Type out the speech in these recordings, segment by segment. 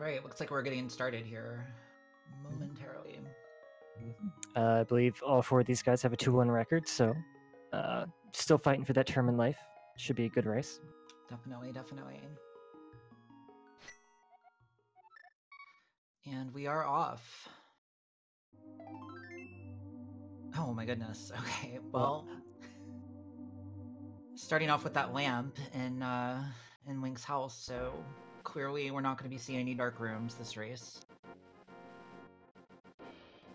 Alright, looks like we're getting started here momentarily. I believe all four of these guys have a 2-1 record, so still fighting for that term in life. Should be a good race. Definitely, definitely. And we are off. Oh my goodness. Okay, well, starting off with that lamp in Link's house, so clearly we're not going to be seeing any dark rooms this race.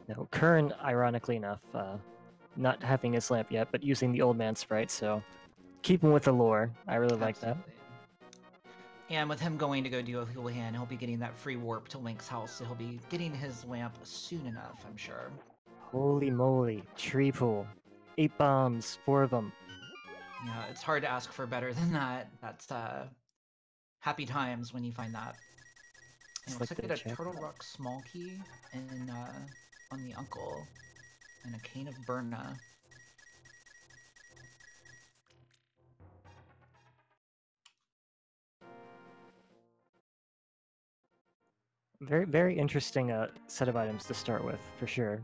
No, Qirn, ironically enough, not having his lamp yet, but using the old man sprite, so keeping with the lore. I really like that. And with him going to go do a Houlihan, he'll be getting that free warp to Link's house, so he'll be getting his lamp soon enough, I'm sure. Holy moly, tree pool. 8 bombs, 4 of them. Yeah, it's hard to ask for better than that. That's happy times when you find that. And looks like we get a Turtle Rock small key and on the Uncle and a Cane of Burna. Very, very interesting set of items to start with, for sure.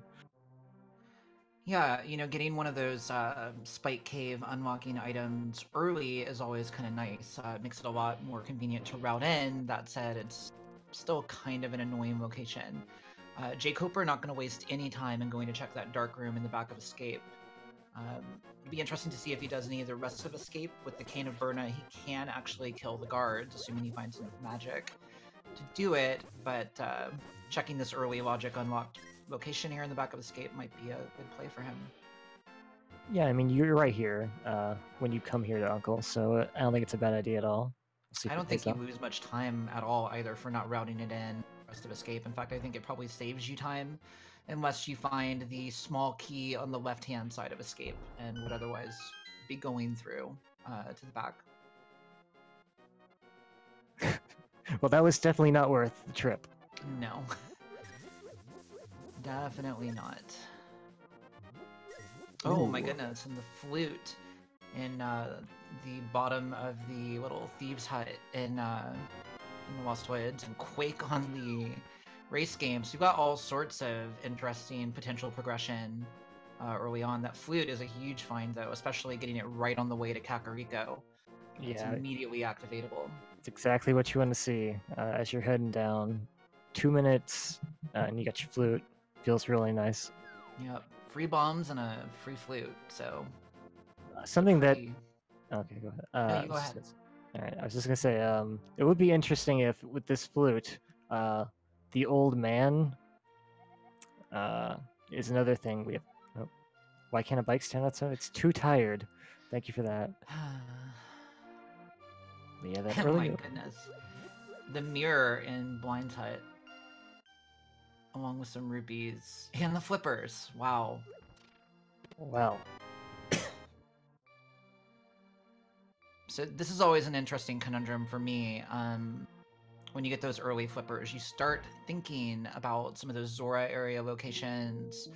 Yeah, you know, getting one of those Spike Cave unlocking items early is always kind of nice. It makes it a lot more convenient to route in. That said, it's still kind of an annoying location. jkoper not going to waste any time in going to check that dark room in the back of Escape. It'd be interesting to see if he does any of the rest of Escape. With the Cane of Burna, he can actually kill the guards, assuming he finds enough magic to do it, but checking this early logic unlocked location here in the back of Escape might be a good play for him. Yeah, I mean, you're right here when you come here to Uncle, so I don't think it's a bad idea at all. I don't think you lose much time at all either for not routing it in rest of Escape. In fact, I think it probably saves you time unless you find the small key on the left-hand side of Escape and would otherwise be going through to the back. Well, that was definitely not worth the trip. No. Definitely not. Oh my goodness, and the flute in the bottom of the little thieves hut in the Lost Woods, and Quake on the race game. So you've got all sorts of interesting potential progression early on. That flute is a huge find, though, especially getting it right on the way to Kakariko. It's immediately activatable. It's exactly what you want to see as you're heading down. 2 minutes, and you got your flute. Feels really nice. Yep, free bombs and a free flute, so... something that... Okay, go ahead. No, you go ahead. Alright, I was just gonna say, it would be interesting if, with this flute, the old man is another thing we have... Oh, why can't a bike stand outside? It's too tired. Thank you for that. Yeah, that Oh my goodness. The mirror in Blind's hut. Along with some rupees. And the flippers. Wow. Wow. So this is always an interesting conundrum for me. When you get those early flippers, you start thinking about some of those Zora area locations,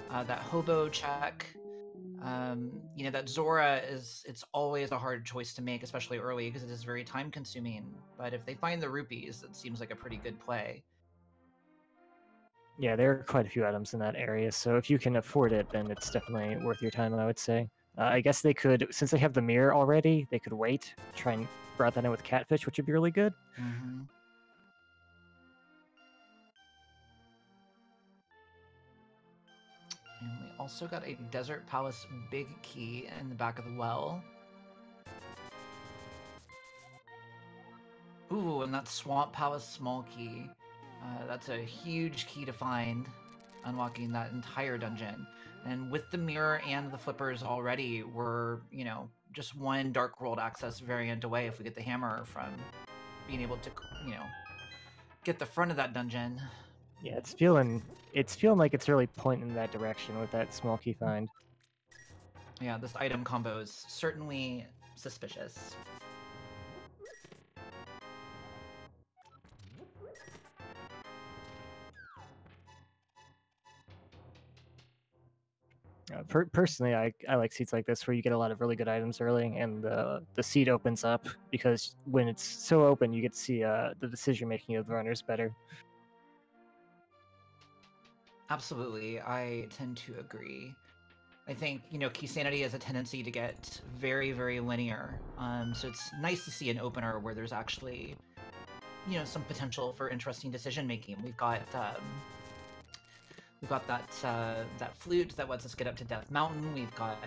that hobo check. You know, that Zora it's always a hard choice to make, especially early, because it is very time consuming. But if they find the rupees, it seems like a pretty good play. Yeah, there are quite a few items in that area, so if you can afford it, then it's definitely worth your time, I would say. I guess they could, since they have the mirror already, they could wait, try and route that in with Catfish, which would be really good. Mm-hmm. And we also got a Desert Palace big key in the back of the well. Ooh, and that Swamp Palace small key. That's a huge key to find, unlocking that entire dungeon. And with the mirror and the flippers already, we're, you know, just one Dark World access variant away if we get the hammer from being able to, you know, get the front of that dungeon. Yeah, it's feeling like it's really pointing in that direction with that small key find. Yeah, this item combo is certainly suspicious. Personally, I like seeds like this where you get a lot of really good items early, and the seed opens up because when it's so open, you get to see the decision making of the runners better. Absolutely, I tend to agree. I think, you know, Keysanity has a tendency to get very, very linear. So it's nice to see an opener where there's actually, you know, some potential for interesting decision making. We've got that flute that lets us get up to Death Mountain. We've got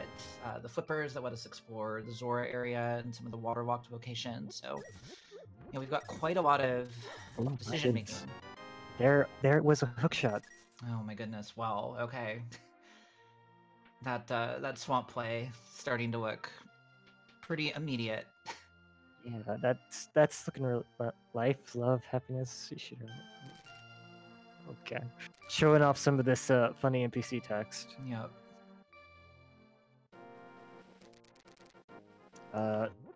the flippers that let us explore the Zora area and some of the waterlogged locations. So, you know, we've got quite a lot of decision making. There it was a hook shot. Oh my goodness! Well, okay. That swamp play starting to look pretty immediate. Yeah, that's looking real. Life, love, happiness. You should. Okay, showing off some of this funny NPC text. Yep.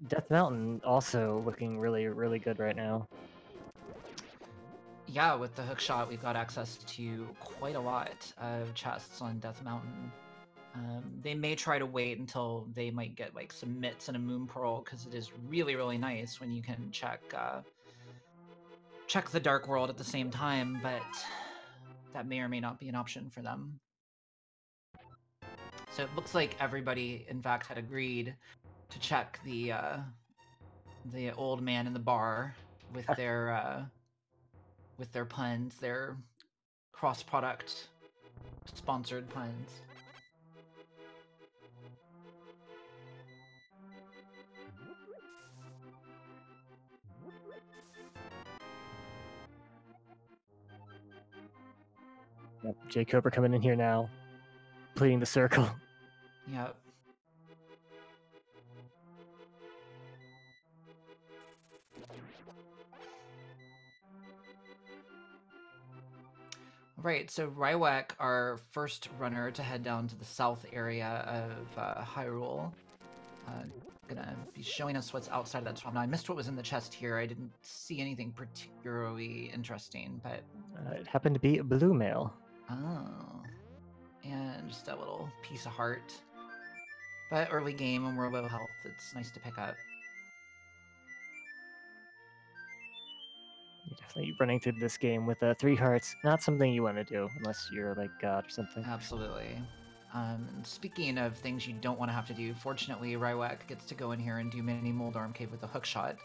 Death Mountain also looking really, really good right now. Yeah, with the hook shot, we've got access to quite a lot of chests on Death Mountain. They may try to wait until they might get like some mitts and a moon pearl, because it is really, really nice when you can check the Dark World at the same time, but that may or may not be an option for them. So it looks like everybody, in fact, had agreed to check the old man in the bar with their puns, their cross-product sponsored puns. Yep, jkoper coming in here now, completing the circle. Yep. Right, so Rywek, our first runner to head down to the south area of Hyrule, gonna be showing us what's outside of that swamp. Now, I missed what was in the chest here. I didn't see anything particularly interesting, but... it happened to be a blue mail. Oh. And just a little piece of heart. But early game, when we're low health, it's nice to pick up. You're definitely running through this game with 3 hearts. Not something you want to do unless you're like God or something. Absolutely. Speaking of things you don't want to have to do, fortunately, Rywek gets to go in here and do Mini Moldarm Cave with a hookshot.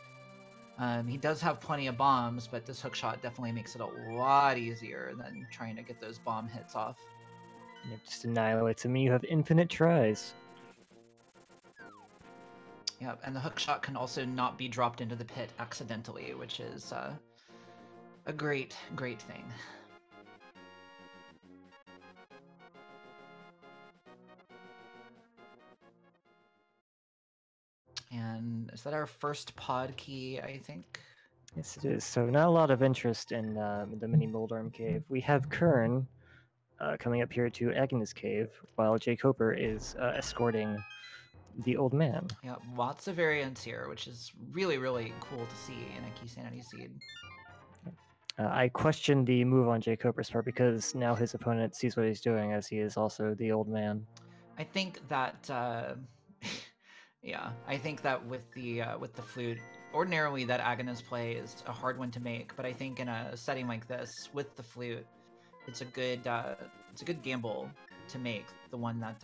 He does have plenty of bombs, but this hookshot definitely makes it a lot easier than trying to get those bomb hits off. It just annihilates him. You have infinite tries. Yep, and the hookshot can also not be dropped into the pit accidentally, which is a great, great thing. And is that our first pod key, I think? Yes, it is. So not a lot of interest in the Mini Moldarm Cave. We have Qirn coming up here to Agnes Cave, while jkoper is escorting the old man. Yeah, lots of variants here, which is really, really cool to see in a Keysanity seed. I question the move on jkoper's part because now his opponent sees what he's doing, as he is also the old man. I think that, yeah, I think that with the flute, ordinarily that Agnes play is a hard one to make, but I think in a setting like this with the flute, it's a good gamble to make, the one that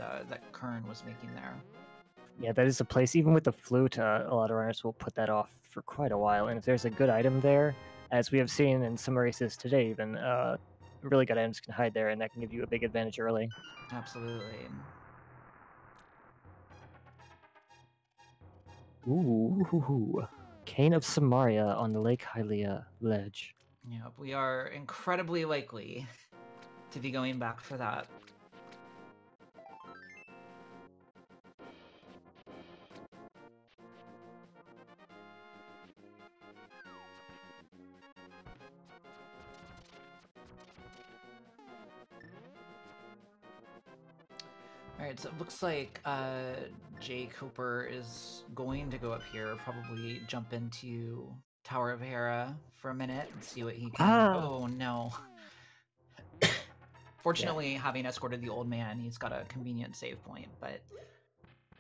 Qirn was making there. Yeah, that is a place. Even with the flute, a lot of runners will put that off for quite a while. And if there's a good item there, as we have seen in some races today, even really good items can hide there, and that can give you a big advantage early. Absolutely. Ooh, Cane of Samaria on the Lake Hylia ledge. Yep, we are incredibly likely to be going back for that. Alright, so it looks like jkoper is going to go up here, probably jump into Tower of Hera for a minute and see what he can... Oh, no. Fortunately, having escorted the old man, he's got a convenient save point, but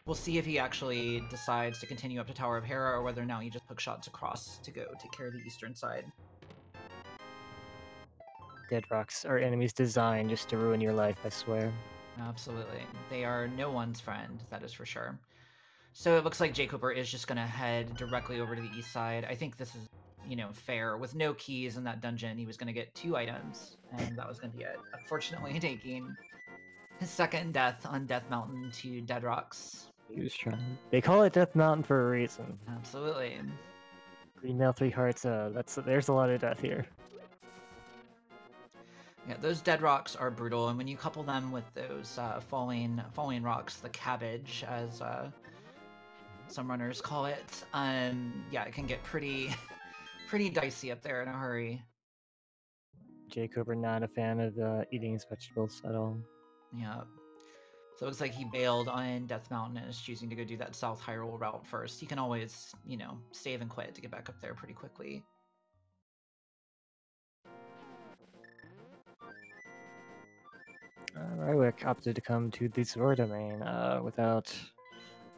we'll see if he actually decides to continue up to Tower of Hera or whether now he just hook shots across to go take care of the eastern side. Dead rocks are enemies designed just to ruin your life, I swear. Absolutely. They are no one's friend, that is for sure. So it looks like jkoper is just going to head directly over to the east side. I think this is, you know, fair. With no keys in that dungeon, he was going to get 2 items, and that was going to be it. Unfortunately, taking his second death on Death Mountain to Dead Rocks. He was trying. They call it Death Mountain for a reason. Absolutely. Green Mail 3 hearts. There's a lot of death here. Yeah, those dead rocks are brutal, and when you couple them with those falling rocks, the cabbage, as some runners call it, yeah, it can get pretty dicey up there in a hurry. jkoper not a fan of eating his vegetables at all. Yeah. So it looks like he bailed on Death Mountain and is choosing to go do that South Hyrule route first. He can always, you know, save and quit to get back up there pretty quickly. Rywek opted to come to the Zora domain without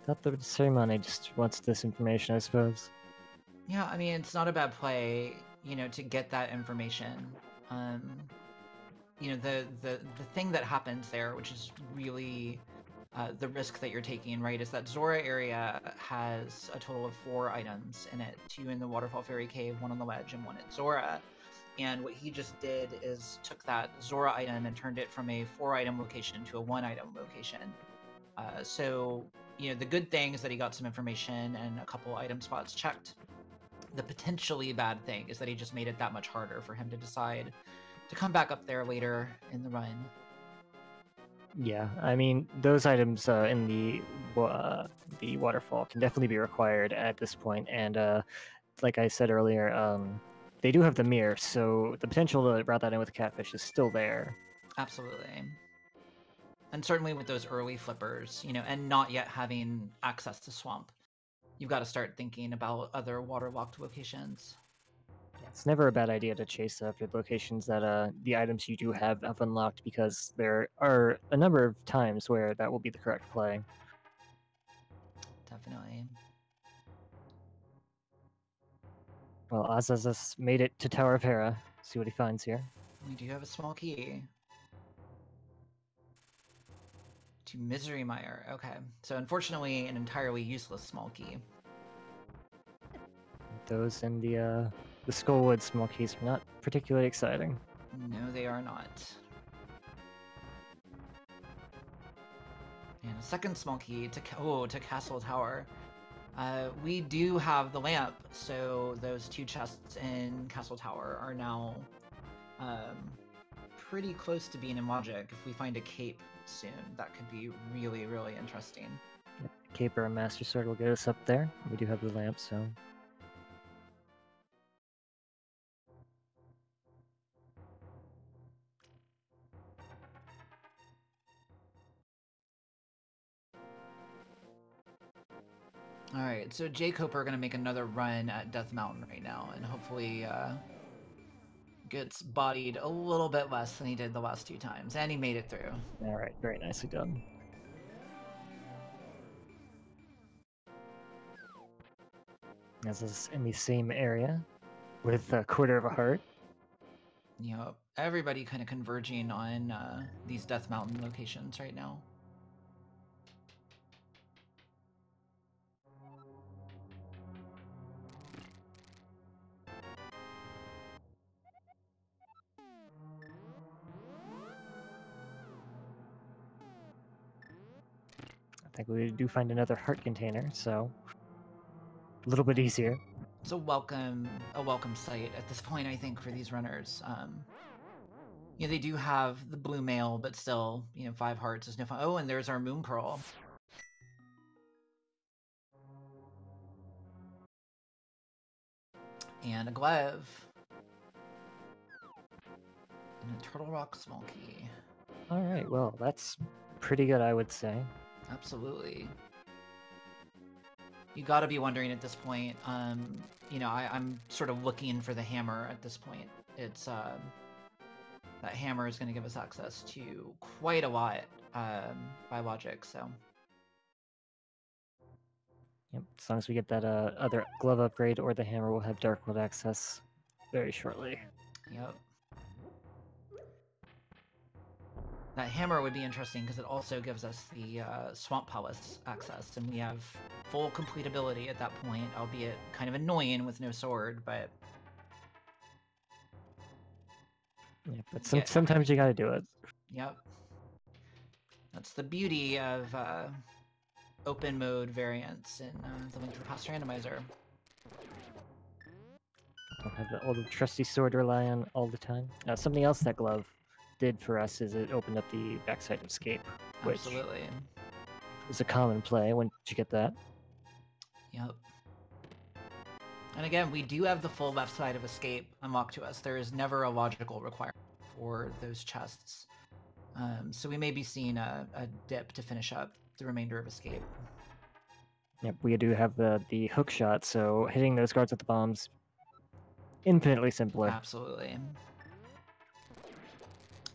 the ceremony, just wants this information, I suppose. Yeah, I mean, it's not a bad play, you know, to get that information. You know, the thing that happens there, which is really the risk that you're taking, right, is that Zora area has a total of 4 items in it. 2 in the Waterfall Fairy Cave, 1 on the Ledge, and 1 at Zora. And what he just did is took that Zora item and turned it from a 4-item location to a 1-item location. So, you know, the good thing is that he got some information and a couple item spots checked. The potentially bad thing is that he just made it that much harder for him to decide to come back up there later in the run. Yeah, I mean, those items in the waterfall can definitely be required at this point, and like I said earlier, they do have the mirror, so the potential to route that in with the catfish is still there. Absolutely. And certainly with those early flippers, you know, and not yet having access to Swamp, you've got to start thinking about other waterlocked locations. It's never a bad idea to chase after locations that the items you do have unlocked, because there are a number of times where that will be the correct play. Definitely. Well, vsasazas made it to Tower of Hera. See what he finds here. We do have a small key. To Misery Mire. Okay. So unfortunately, an entirely useless small key. Those and the Skullwood small keys are not particularly exciting. No, they are not. And a second small key to Castle Tower. We do have the lamp, so those 2 chests in Castle Tower are now pretty close to being in logic. If we find a cape soon, that could be really, really interesting. Caper and Master Sword will get us up there. We do have the lamp, so... Alright, so jkoper are going to make another run at Death Mountain right now, and hopefully gets bodied a little bit less than he did the last 2 times, and he made it through. Alright, very nicely done. As is in the same area, with a quarter of a heart. You know, everybody kind of converging on these Death Mountain locations right now. I think we do find another heart container, so a little bit easier. It's a welcome sight at this point, I think, for these runners. You know, they do have the blue mail, but still, you know, 5 hearts is no fun. Oh, and there's our Moon Pearl. And a glaive. And a Turtle Rock small key. Alright, well, that's pretty good, I would say. Absolutely. You gotta be wondering at this point, you know, I'm sort of looking for the hammer at this point. It's, that hammer is going to give us access to quite a lot by logic, so... Yep, as long as we get that other glove upgrade or the hammer, we'll have Dark World access very shortly. Yep. That hammer would be interesting because it also gives us the Swamp Palace access, and we have full completability at that point, albeit kind of annoying with no sword, but... Yeah, but sometimes you gotta do it. Yep. That's the beauty of open mode variants in the Link to the Past Randomizer. Don't have the old trusty sword to rely on all the time. Something else that glove did for us is it opened up the backside of escape, which Absolutely. is a common play. When did you get that? Yep. And again, we do have the full left side of escape unlocked to us. There is never a logical requirement for those chests. So we may be seeing a dip to finish up the remainder of escape. Yep, we do have the hook shot, so hitting those guards with the bombs infinitely simpler. Absolutely.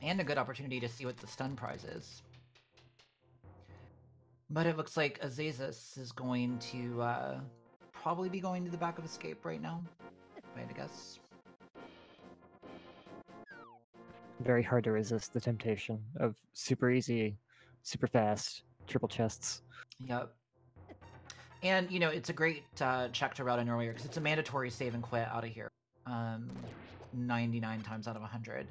And a good opportunity to see what the stun prize is. But it looks like Azazas is going to probably be going to the back of escape right now, if I had to guess. Very hard to resist the temptation of super easy, super fast, triple chests. Yep. And, you know, it's a great check to route in earlier, because it's a mandatory save and quit out of here. 99 times out of 100.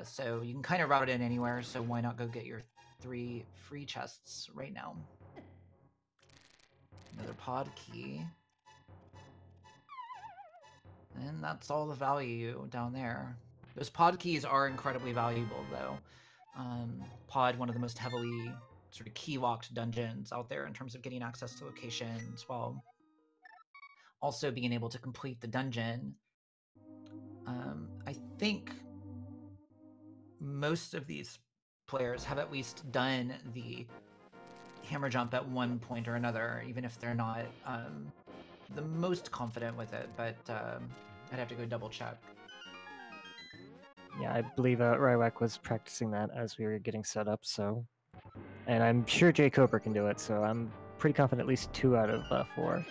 So you can kind of route it in anywhere, so why not go get your 3 free chests right now. Another pod key. And that's all the value down there. Those pod keys are incredibly valuable, though. Pod, one of the most heavily sort of key-locked dungeons out there in terms of getting access to locations, while also being able to complete the dungeon. I think most of these players have at least done the hammer jump at one point or another, even if they're not the most confident with it, but I'd have to go double check. Yeah, I believe Rywek was practicing that as we were getting set up, so... And I'm sure jkoper can do it, so I'm pretty confident at least 2 out of 4.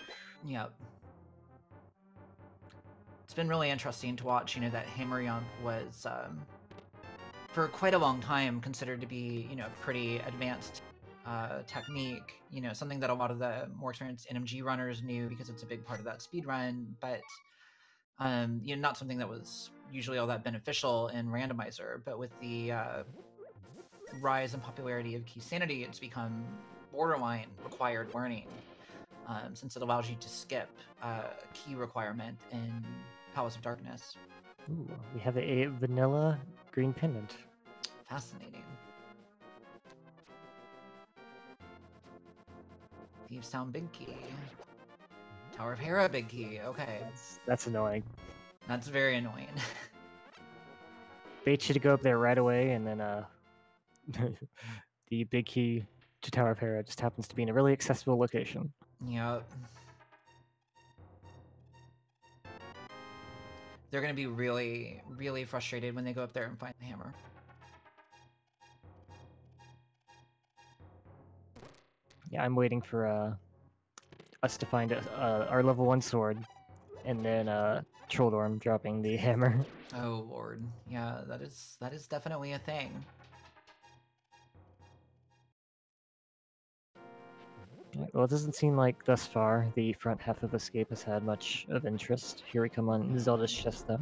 Yep. It's been really interesting to watch, you know, that hammer jump was, for quite a long time, considered to be, you know, pretty advanced technique, you know, something that a lot of the more experienced NMG runners knew because it's a big part of that speed run, but you know, not something that was usually all that beneficial in Randomizer. But with the rise in popularity of Keysanity, it's become borderline required learning, since it allows you to skip a key requirement in Palace of Darkness. Ooh, we have a vanilla green pendant. Fascinating. Thieves Town big key. Tower of Hera big key. Okay. That's annoying. That's very annoying. Bait you to go up there right away, and then the big key to Tower of Hera just happens to be in a really accessible location. Yep. They're going to be really, really frustrated when they go up there and find the hammer. Yeah, I'm waiting for us to find our level 1 sword, and then Trolldorm dropping the hammer. Oh lord, yeah, that is definitely a thing. Well, it doesn't seem like thus far the front half of Escape has had much of interest. Here we come on Zelda's chest, though.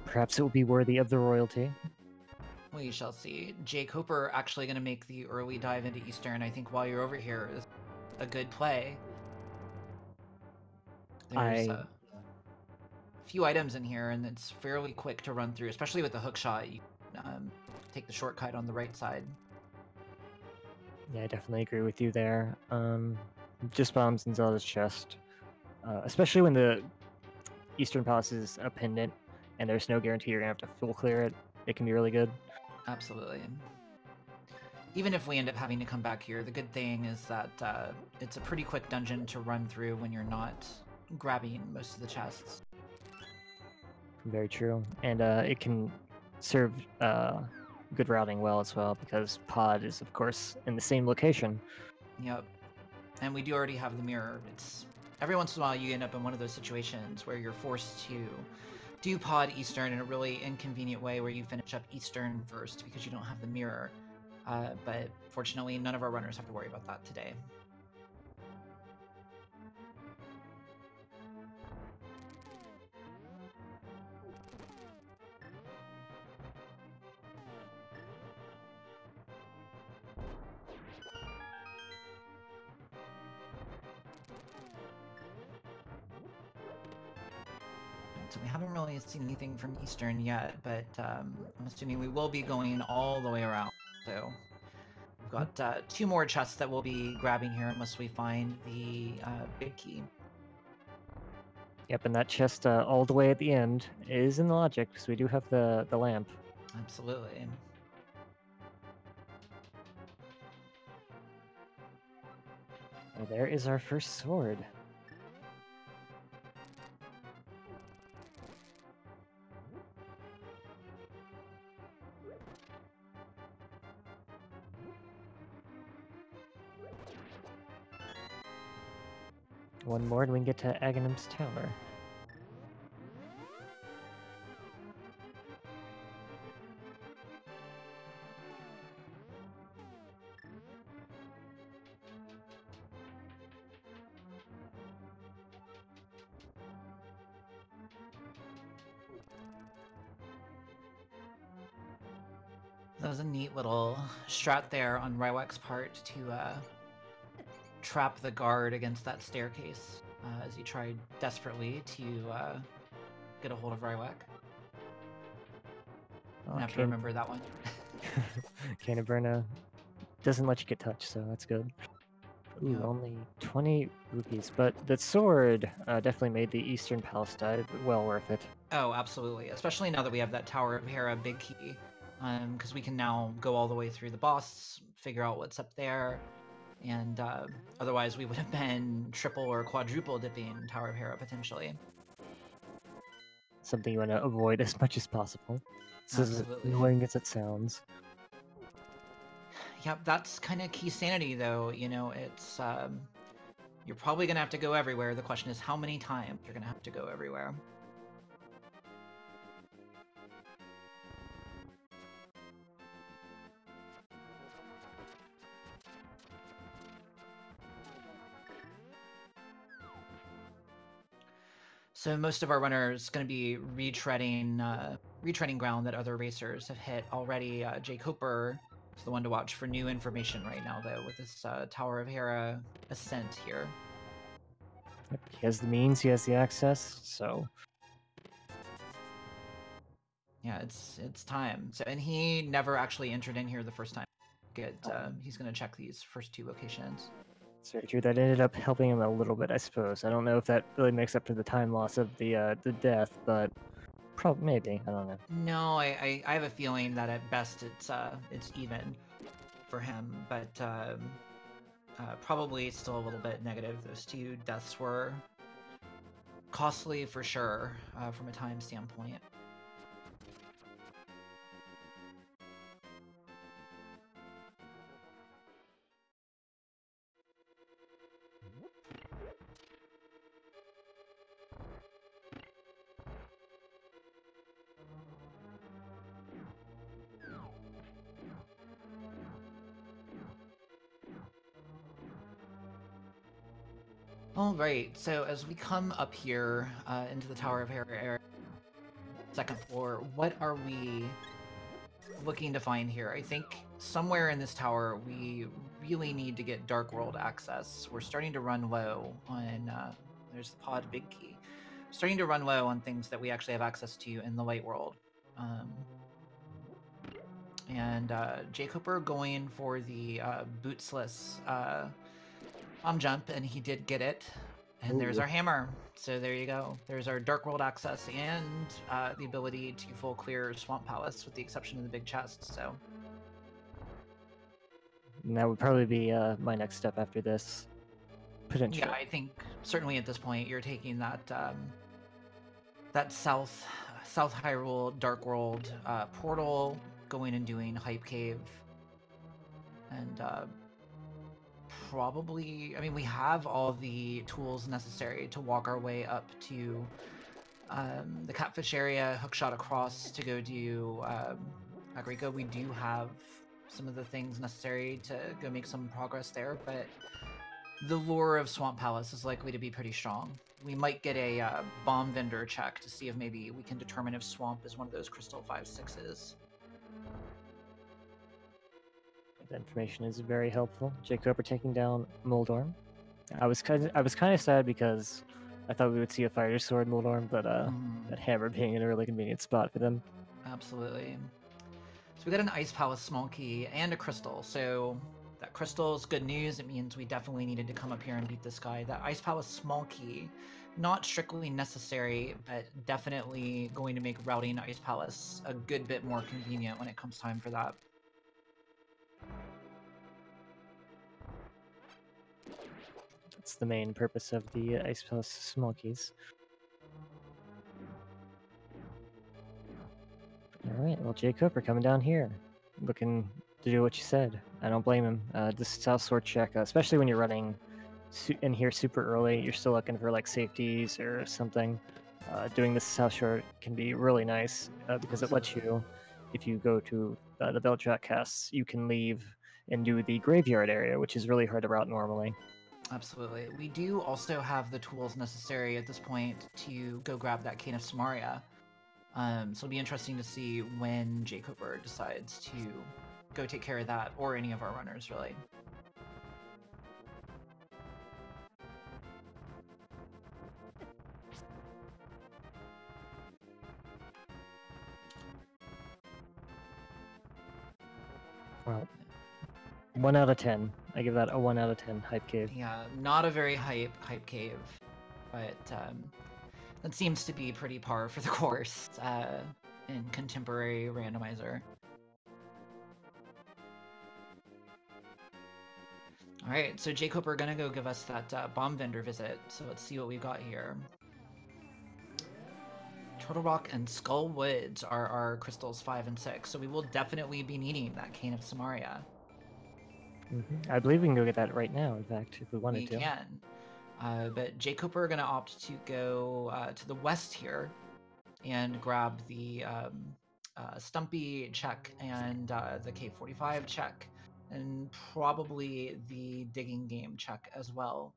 Perhaps it will be worthy of the royalty. We shall see. jkoper actually going to make the early dive into Eastern. I think while you're over here is a good play. There's a few items in here, and it's fairly quick to run through, especially with the hook shot. You take the shortcut on the right side. Yeah, I definitely agree with you there. Just bombs in Zelda's chest. Especially when the Eastern Palace is a pendant, and there's no guarantee you're going to have to full clear it. It can be really good. Absolutely. Even if we end up having to come back here, the good thing is that it's a pretty quick dungeon to run through when you're not grabbing most of the chests. Very true. And it can serve good routing well as well, because pod is, of course, in the same location. Yep. And we do already have the mirror. It's every once in a while you end up in one of those situations where you're forced to do pod Eastern in a really inconvenient way where you finish up Eastern first because you don't have the mirror. But fortunately, none of our runners have to worry about that today. So we haven't really seen anything from Eastern yet, but I'm assuming we will be going all the way around. So we've got 2 more chests that we'll be grabbing here unless we find the big key. Yep, and that chest all the way at the end is in the logic, because we do have the lamp. Absolutely. And there is our first sword. One more and we can get to Aghanim's Tower. That was a neat little strat there on Rywek's part to trap the guard against that staircase as he tried desperately to get a hold of Rywek. I have to remember that one. Canterburna doesn't let you get touched, so that's good. Ooh, Yep. only 20 rupees, but the sword definitely made the Eastern Palace dive well worth it. Oh, absolutely. Especially now that we have that Tower of Hera big key. Because we can now go all the way through the boss, figure out what's up there, and otherwise we would have been triple or quadruple dipping Tower of Hera potentially. Something you want to avoid as much as possible. This is as annoying as it sounds. Yep, that's kind of Keysanity though, you know, it's you're probably gonna have to go everywhere. The question is how many times you're gonna have to go everywhere. So most of our runners going to be retreading ground that other racers have hit already. jkoper is the one to watch for new information right now, though, with this Tower of Hera ascent here. Yep, he has the means, he has the access, so... Yeah, it's time. So, and he never actually entered in here the first time. He's going to check these first 2 locations. It's very true. That ended up helping him a little bit, I suppose. I don't know if that really makes up for the time loss of the death, but probably maybe. I don't know. No, I have a feeling that at best it's even for him, but probably still a little bit negative. Those 2 deaths were costly for sure from a time standpoint. All right, so as we come up here into the Tower of Hera area, 2nd floor, what are we looking to find here? I think somewhere in this tower we really need to get Dark World access. We're starting to run low on, there's the pod big key. Starting to run low on things that we actually have access to in the Light World. And jkoper going for the bootsless bomb jump, and he did get it. And there's our hammer. So there you go. There's our Dark World access and the ability to full clear Swamp Palace with the exception of the big chest, so. And that would probably be my next step after this. Potentially. Yeah, I think certainly at this point you're taking that that south South Hyrule Dark World portal, going and doing Hype Cave, and probably, I mean, we have all the tools necessary to walk our way up to the Catfish area, hookshot across to go do Agrico. We do have some of the things necessary to go make some progress there, but the lure of Swamp Palace is likely to be pretty strong. We might get a bomb vendor check to see if maybe we can determine if Swamp is one of those Crystal 5/6s. That information is very helpful. jkoper taking down Moldorm. I was kind of sad because I thought we would see a Fighter Sword Moldorm, but that hammer being in a really convenient spot for them. Absolutely. So we got an Ice Palace small key and a crystal. So that crystal is good news. It means we definitely needed to come up here and beat this guy. That Ice Palace small key, not strictly necessary, but definitely going to make routing Ice Palace a good bit more convenient when it comes time for that. That's the main purpose of the Ice Palace small keys. Alright, well, jkoper coming down here, looking to do what you said. I don't blame him. This South Sword check, especially when you're running in here super early, you're still looking for like safeties or something. Doing this South Sword can be really nice because it lets you, if you go to the Belt Track casts, you can leave and do the graveyard area, which is really hard to route normally. Absolutely. We do also have the tools necessary at this point to go grab that Cane of Samaria. So it'll be interesting to see when jkoper decides to go take care of that, or any of our runners, really. Well, 1 out of 10. I give that a 1 out of 10 hype cave. Yeah, not a very hype cave, but that seems to be pretty par for the course in contemporary randomizer. All right, so jkoper are gonna go give us that bomb vendor visit. So let's see what we've got here. Turtle Rock and Skull Woods are our crystals 5 and 6, so we will definitely be needing that Cane of Samaria. I believe we can go get that right now, in fact, if we wanted to. We can. But jkoper are going to opt to go to the west here and grab the Stumpy check and the K45 check, and probably the Digging Game check as well.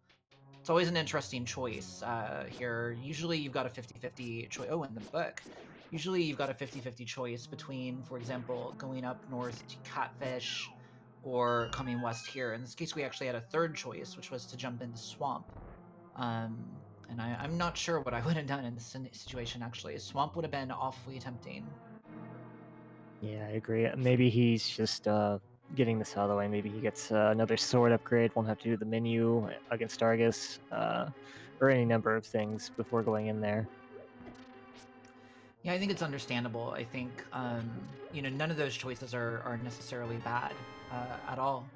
It's always an interesting choice here. Usually you've got a 50-50 choice. Oh, in the book. Usually you've got a 50-50 choice between, for example, going up north to Catfish or coming west here. In this case, we actually had a third choice, which was to jump into Swamp. And I'm not sure what I would have done in this situation, actually. Swamp would have been awfully tempting. Yeah, I agree. Maybe he's just getting this out of the way. Maybe he gets another sword upgrade, won't have to do the menu against Argus, or any number of things before going in there. Yeah, I think it's understandable. I think, you know, none of those choices are necessarily bad at all.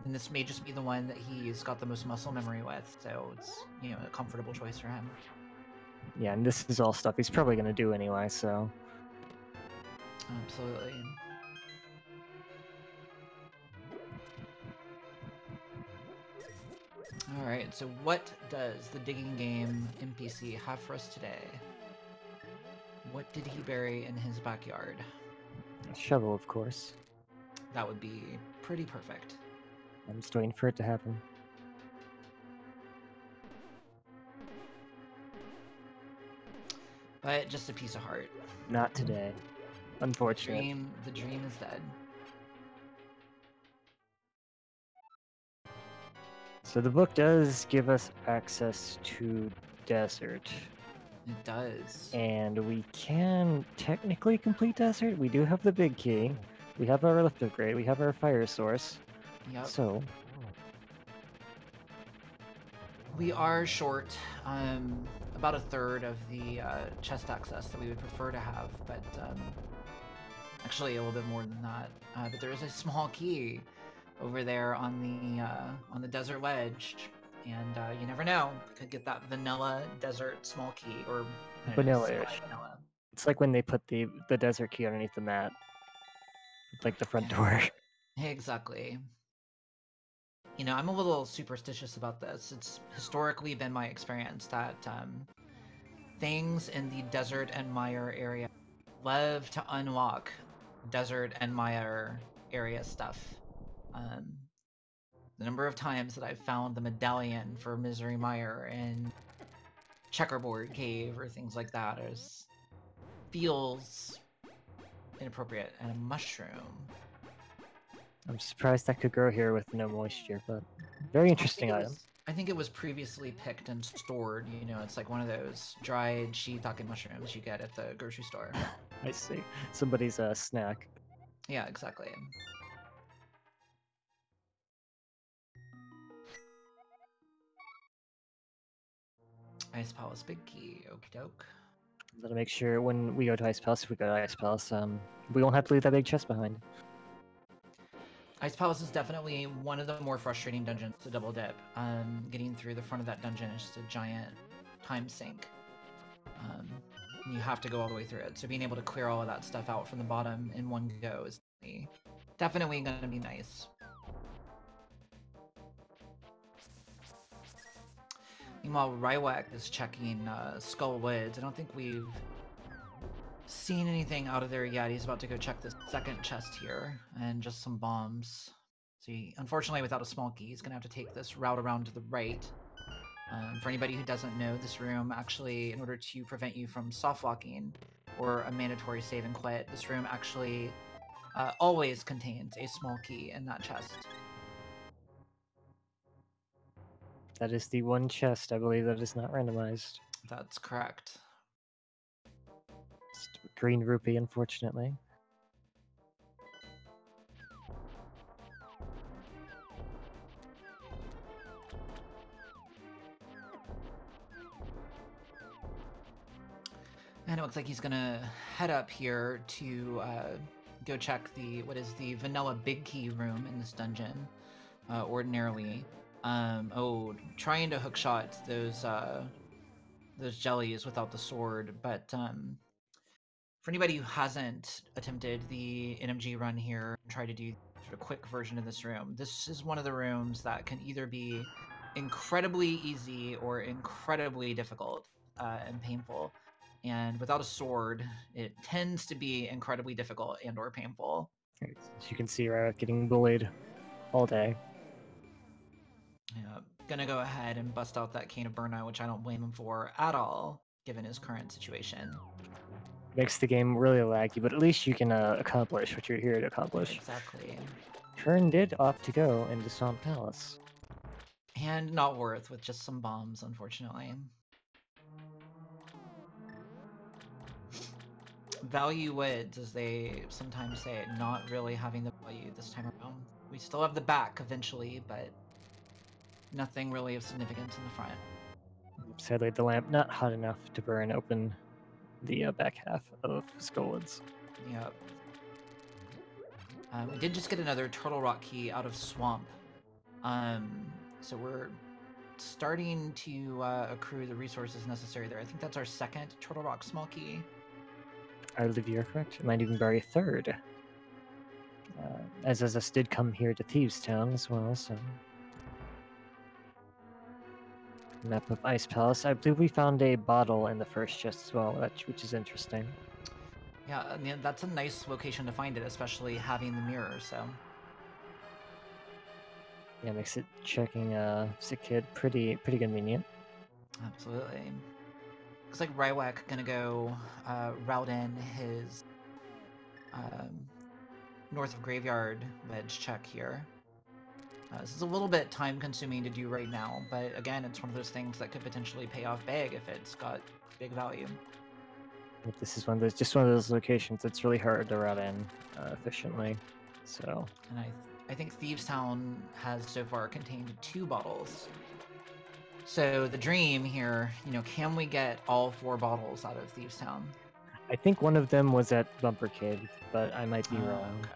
And this may just be the one that he's got the most muscle memory with, so it's, you know, a comfortable choice for him. Yeah, and this is all stuff he's probably going to do anyway, so... Absolutely. Alright, so what does the Digging Game NPC have for us today? What did he bury in his backyard? A shovel, of course. That would be pretty perfect. I'm just waiting for it to happen. But just a piece of heart. Not today. Unfortunately. The dream is dead. So the book does give us access to Desert. It does. And we can technically complete Desert. We do have the big key. We have our lift upgrade. We have our fire source. Yep. So we are short about a third of the chest access that we would prefer to have, but actually a little bit more than that. But there is a small key over there on the desert ledge, and you never know, could get that vanilla desert small key, or vanilla-ish. Vanilla. It's like when they put the desert key underneath the mat, like the front door. Exactly. You know, I'm a little superstitious about this. It's historically been my experience that things in the desert and mire area love to unlock desert and mire area stuff. The number of times that I've found the medallion for Misery Mire in Checkerboard Cave or things like that feels inappropriate. And a mushroom. I'm surprised that could grow here with no moisture, but very interesting item. I think it was previously picked and stored. You know, it's like one of those dried shiitake mushrooms you get at the grocery store. I see. Somebody's snack. Yeah, exactly. Ice Palace Big Key, okie doke. Gotta make sure when we go to Ice Palace, if we go to Ice Palace, we won't have to leave that big chest behind. Ice Palace is definitely one of the more frustrating dungeons to double dip. Getting through the front of that dungeon is just a giant time sink. You have to go all the way through it, so being able to clear all of that stuff out from the bottom in one go is definitely going to be nice. Meanwhile, Rywek is checking Skull Woods. I don't think we've seen anything out of there yet. He's about to go check the second chest here, and just some bombs. So unfortunately, without a small key, he's going to have to take this route around to the right. For anybody who doesn't know, this room actually, in order to prevent you from soft-locking or a mandatory save and quit, this room actually always contains a small key in that chest. That is the one chest, I believe, that is not randomized. That's correct. Just green rupee, unfortunately. And it looks like he's gonna head up here to go check the vanilla big key room in this dungeon. Ordinarily, trying to hookshot those jellies without the sword. But for anybody who hasn't attempted the NMG run here and tried to do sort of quick version of this room, this is one of the rooms that can either be incredibly easy or incredibly difficult and painful. And without a sword, it tends to be incredibly difficult and or painful. As you can see, Rywek getting bullied all day. Yeah, gonna go ahead and bust out that Cane of Burnout, which I don't blame him for at all, given his current situation. Makes the game really laggy, but at least you can accomplish what you're here to accomplish. Exactly. Qirn did opt to go into Swamp Palace. And not worth with just some bombs, unfortunately. Value woods, as they sometimes say, not really having the value this time around. We still have the back eventually, but nothing really of significance in the front. Sadly, the lamp not hot enough to burn open the back half of Skullwoods. Yep. We did just get another Turtle Rock key out of Swamp. So we're starting to accrue the resources necessary there. I think that's our second Turtle Rock small key. I believe you're correct. It might even be our third. As us did come here to Thieves Town as well, so... Map of Ice Palace. I believe we found a bottle in the first chest as well, which is interesting. Yeah, I mean, that's a nice location to find it, especially having the mirror, so... Yeah, makes it checking Sick Kid pretty convenient. Absolutely. Looks like Rywek gonna go route in his north of Graveyard ledge check here. This is a little bit time consuming to do right now, but again, it's one of those things that could potentially pay off big if it's got big value. This is one of those locations that's really hard to route in efficiently. So. And I think Thieves Town has so far contained 2 bottles. So the dream here, you know, can we get all 4 bottles out of Thieves Town? I think one of them was at Bumper Kid, but I might be wrong. Okay.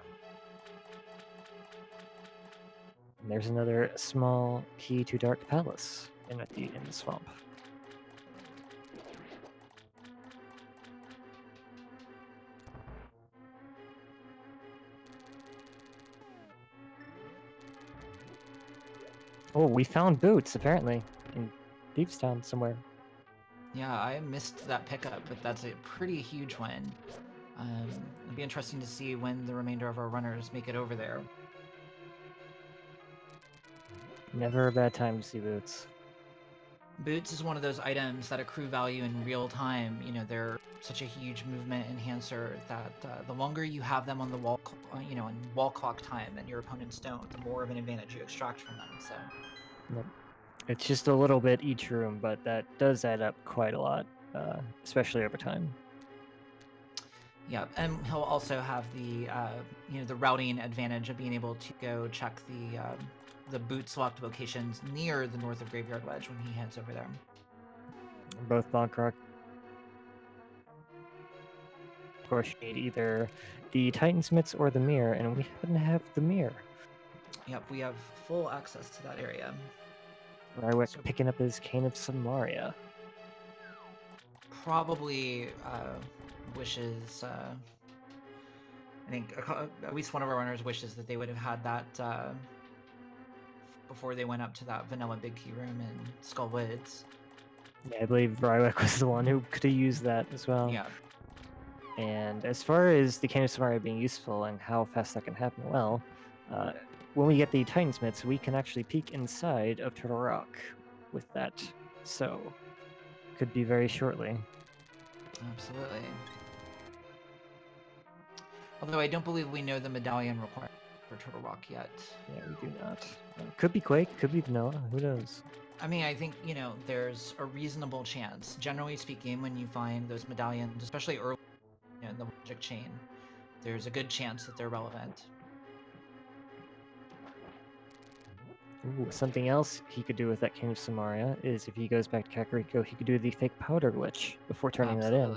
And there's another small key to Dark Palace in the swamp. Oh, we found boots, apparently, in Thieves Town somewhere. Yeah, I missed that pickup, but that's a pretty huge one. It'll be interesting to see when the remainder of our runners make it over there. Never a bad time to see boots. Boots is one of those items that accrue value in real time. You know, they're such a huge movement enhancer that the longer you have them on the wall, you know, in wall clock time than your opponents don't, the more of an advantage you extract from them. So. Yep. It's just a little bit each room, but that does add up quite a lot, especially over time. Yeah, and he'll also have the you know, the routing advantage of being able to go check the boots locked locations near the north of Graveyard Wedge when he heads over there. Both Bonkrok. Of course, you need either the Titansmiths or the mirror, and we happen to have the mirror. Yep, we have full access to that area. Rywek picking up his Cane of Samaria. Probably wishes. I think at least one of our runners wishes that they would have had that before they went up to that vanilla big key room in Skull Woods. Yeah, I believe Rywek was the one who could have used that as well. Yeah. And as far as the Cane of Samaria being useful and how fast that can happen, well, when we get the Titansmiths, we can actually peek inside of Turtle Rock with that. So, could be very shortly. Absolutely. Although I don't believe we know the medallion requirement for Turtle Rock yet. Yeah, we do not. Could be Quake, could be Vanilla, who knows? I mean, I think, you know, there's a reasonable chance. Generally speaking, when you find those medallions, especially early in the logic chain, there's a good chance that they're relevant. Ooh, something else he could do with that Cane of Samaria is if he goes back to Kakariko, he could do the fake powder glitch before turning that in.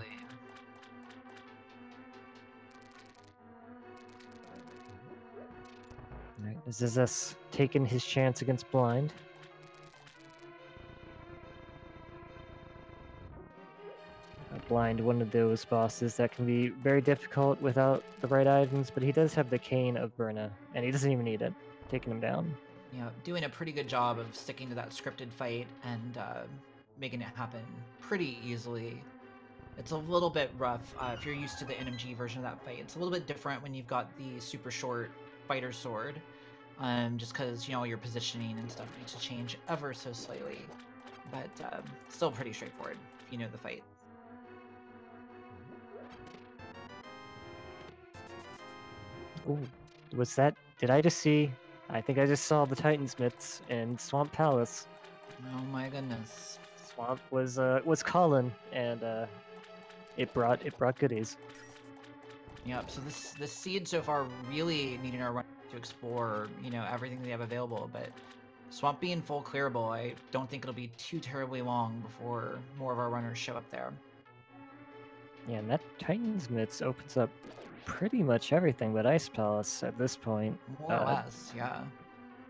Alright, vsasazas taking his chance against Blind. Blind, one of those bosses that can be very difficult without the right items, but he does have the Cane of Burna, and he doesn't even need it, taking him down. Yeah, doing a pretty good job of sticking to that scripted fight and making it happen pretty easily. It's a little bit rough if you're used to the NMG version of that fight. It's a little bit different when you've got the super short fighter sword, just because, you know, your positioning and stuff needs to change ever so slightly. But still pretty straightforward if you know the fight. Ooh, was that? Did I just see? I think I just saw the Titansmiths in Swamp Palace. Oh my goodness! Swamp was calling, and it brought goodies. Yep. So this seed so far really needing our run to explore, you know, everything they have available. But Swamp being full clearable, I don't think it'll be too terribly long before more of our runners show up there. Yeah, and that Titansmiths opens up pretty much everything but Ice Palace at this point. More or less, yeah.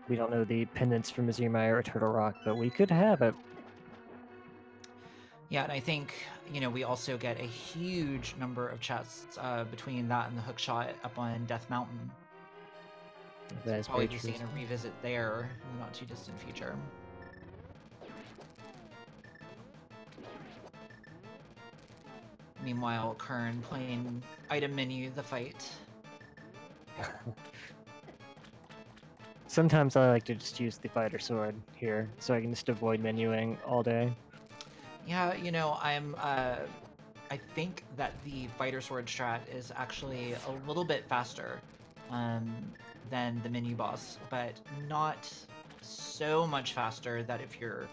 We don't know the pendants from Azirmire or Turtle Rock, but we could have it. Yeah, and I think, you know, we also get a huge number of chests between that and the hookshot up on Death Mountain. So we'll probably be seeing a revisit there in the not too distant future. Meanwhile, Qirn playing item menu the fight. Sometimes I like to just use the fighter sword here, so I can just avoid menuing all day. Yeah, you know, I think that the fighter sword strat is actually a little bit faster than the menu boss, but not so much faster that if you're,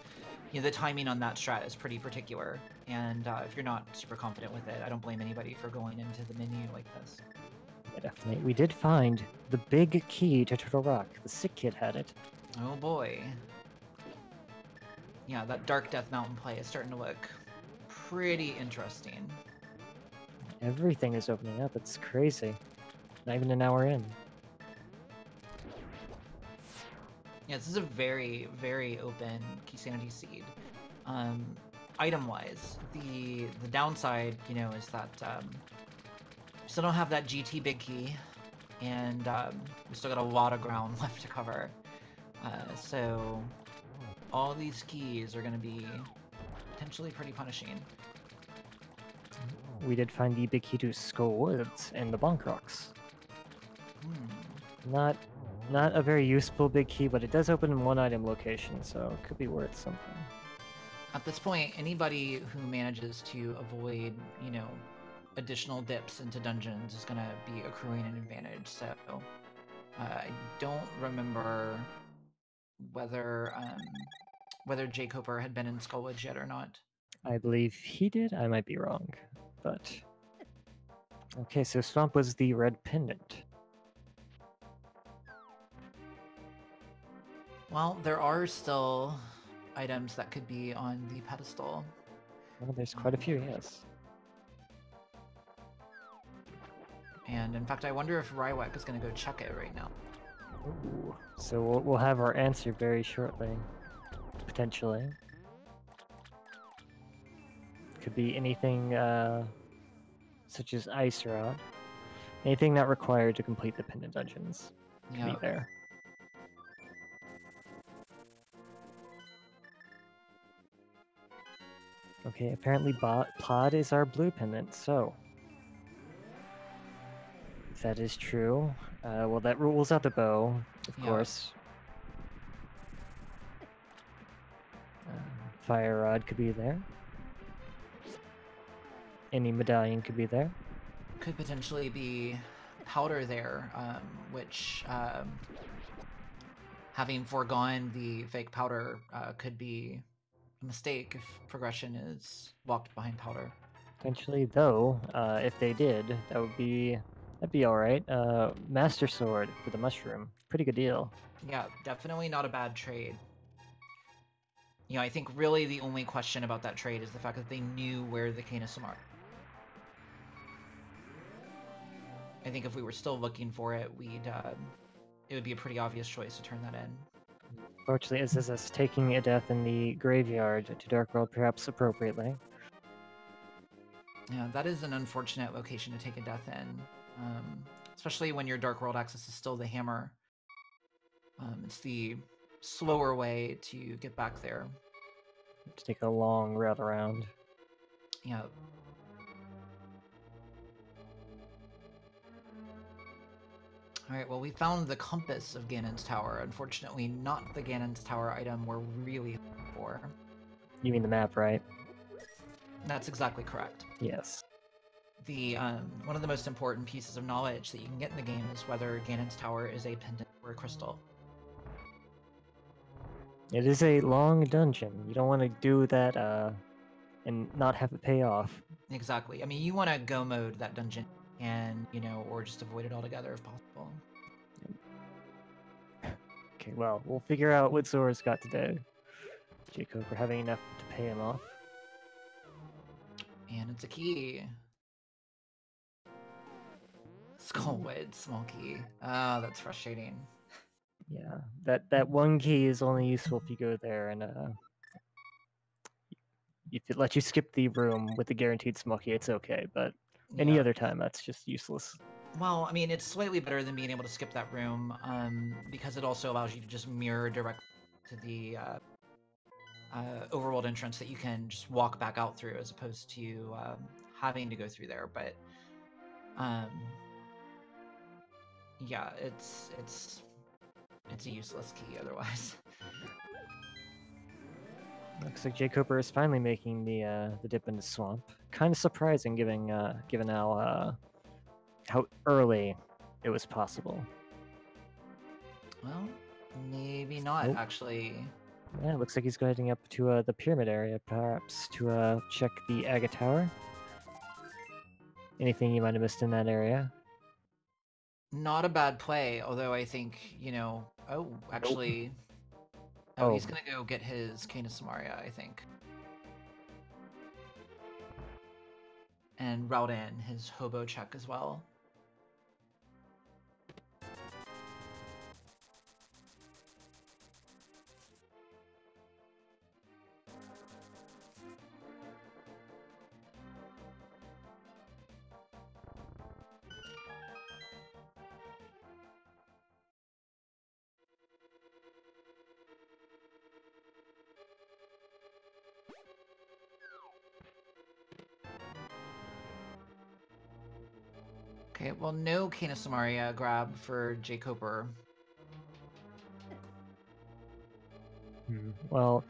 you know, the timing on that strat is pretty particular, and if you're not super confident with it, I don't blame anybody for going into the menu like this. Yeah, definitely. We did find the big key to Turtle Rock. The sick kid had it. Oh boy. Yeah, that Dark Death Mountain play is starting to look pretty interesting. Everything is opening up. It's crazy. Not even an hour in. Yeah, this is a very, very open Keysanity seed. Item-wise, the downside, you know, is that we still don't have that GT big key, and we still got a lot of ground left to cover. So all these keys are going to be potentially pretty punishing. We did find the big key to Skull Woods and the Bonk Rocks. Not a very useful big key, but it does open in one item location, so it could be worth something. At this point, anybody who manages to avoid, you know, additional dips into dungeons is going to be accruing an advantage. So I don't remember whether jkoper had been in Skullwoods yet or not. I believe he did. I might be wrong, but okay. So Swamp was the red pendant. Well, there are still items that could be on the pedestal. Well, there's quite a few, yes. And in fact, I wonder if Rywek is going to go check it right now. Ooh. So we'll have our answer very shortly, potentially. Could be anything such as Ice Rod. Anything not required to complete the pendant dungeons could be there. Okay, apparently Pod is our blue pendant, so if that is true, well, that rules out the bow, of course. Fire Rod could be there. Any medallion could be there. Could potentially be powder there, which, having foregone the fake powder, could be a mistake if progression is locked behind powder. Potentially, though, if they did, that'd be all right. Master Sword for the mushroom, pretty good deal. Yeah, definitely not a bad trade. You know, I think really the only question about that trade is the fact that they knew where the Keysanity. I think if we were still looking for it, it would be a pretty obvious choice to turn that in. Fortunately, it says us taking a death in the graveyard to Dark World, perhaps appropriately. Yeah, that is an unfortunate location to take a death in, especially when your Dark World access is still the hammer. It's the slower way to get back there. To take a long route around. Yeah. Alright, well, we found the compass of Ganon's Tower. Unfortunately, not the Ganon's Tower item we're really looking for. You mean the map, right? That's exactly correct. Yes. The one of the most important pieces of knowledge that you can get in the game is whether Ganon's Tower is a pendant or a crystal. It is a long dungeon. You don't want to do that and not have it pay off. Exactly. I mean, you want to go mode that dungeon and, you know, or just avoid it altogether if possible. Okay, well, we'll figure out what Zora's got today. jkoper having enough to pay him off. And it's a key. Skullwood, small key. Oh, that's frustrating. Yeah, that one key is only useful if you go there and if it lets you skip the room with the guaranteed small key, it's okay, but any other time, that's just useless. Well, I mean, it's slightly better than being able to skip that room, because it also allows you to just mirror directly to the overworld entrance that you can just walk back out through, as opposed to having to go through there. But yeah, it's a useless key otherwise. Looks like jkoper is finally making the dip into swamp. Kind of surprising, given how early it was possible. Well, maybe not actually. Yeah, it looks like he's heading up to the pyramid area, perhaps to check the Agate Tower. Anything you might have missed in that area? Not a bad play, although I think, you know... Oh, actually... Oh, he's gonna go get his Cane of Samaria, I think. And route in his hobo check as well. Okay, well, no Kanasamaria grab for jkoper. Well,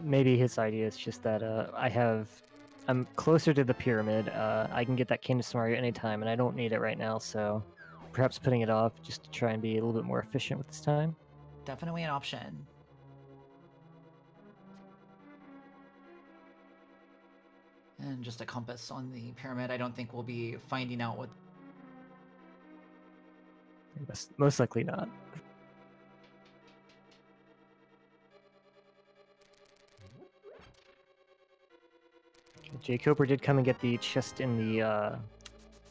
maybe his idea is just that I'm closer to the pyramid. I can get that Candace Mario anytime, and I don't need it right now, so perhaps putting it off just to try and be a little bit more efficient with this time. Definitely an option. And just a compass on the pyramid. I don't think we'll be finding out what... Most likely not. jkoper did come and get the chest in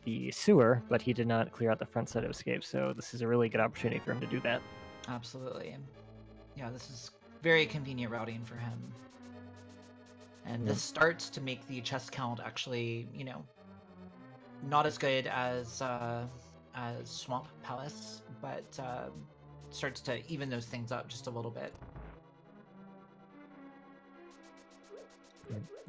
the sewer, but he did not clear out the front side of escape, so this is a really good opportunity for him to do that. Absolutely. Yeah, this is very convenient routing for him. And this starts to make the chest count actually, you know, not as good as Swamp Palace, but starts to even those things up just a little bit.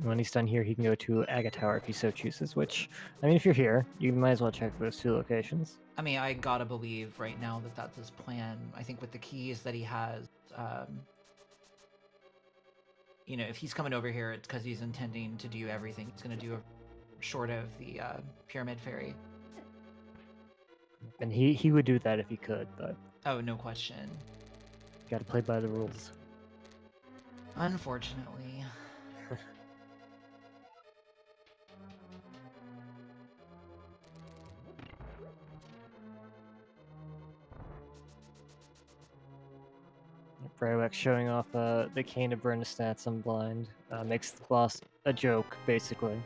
When he's done here, he can go to Aga Tower if he so chooses, which, I mean, if you're here, you might as well check those two locations. I mean, I gotta believe right now that that's his plan. I think with the keys that he has, you know, if he's coming over here, it's because he's intending to do everything he's going to do short of the Pyramid Fairy. And he would do that if he could, but... Oh, no question. Gotta play by the rules. Unfortunately. Rywek showing off the cane to burn the stats on blind. Makes the boss a joke, basically.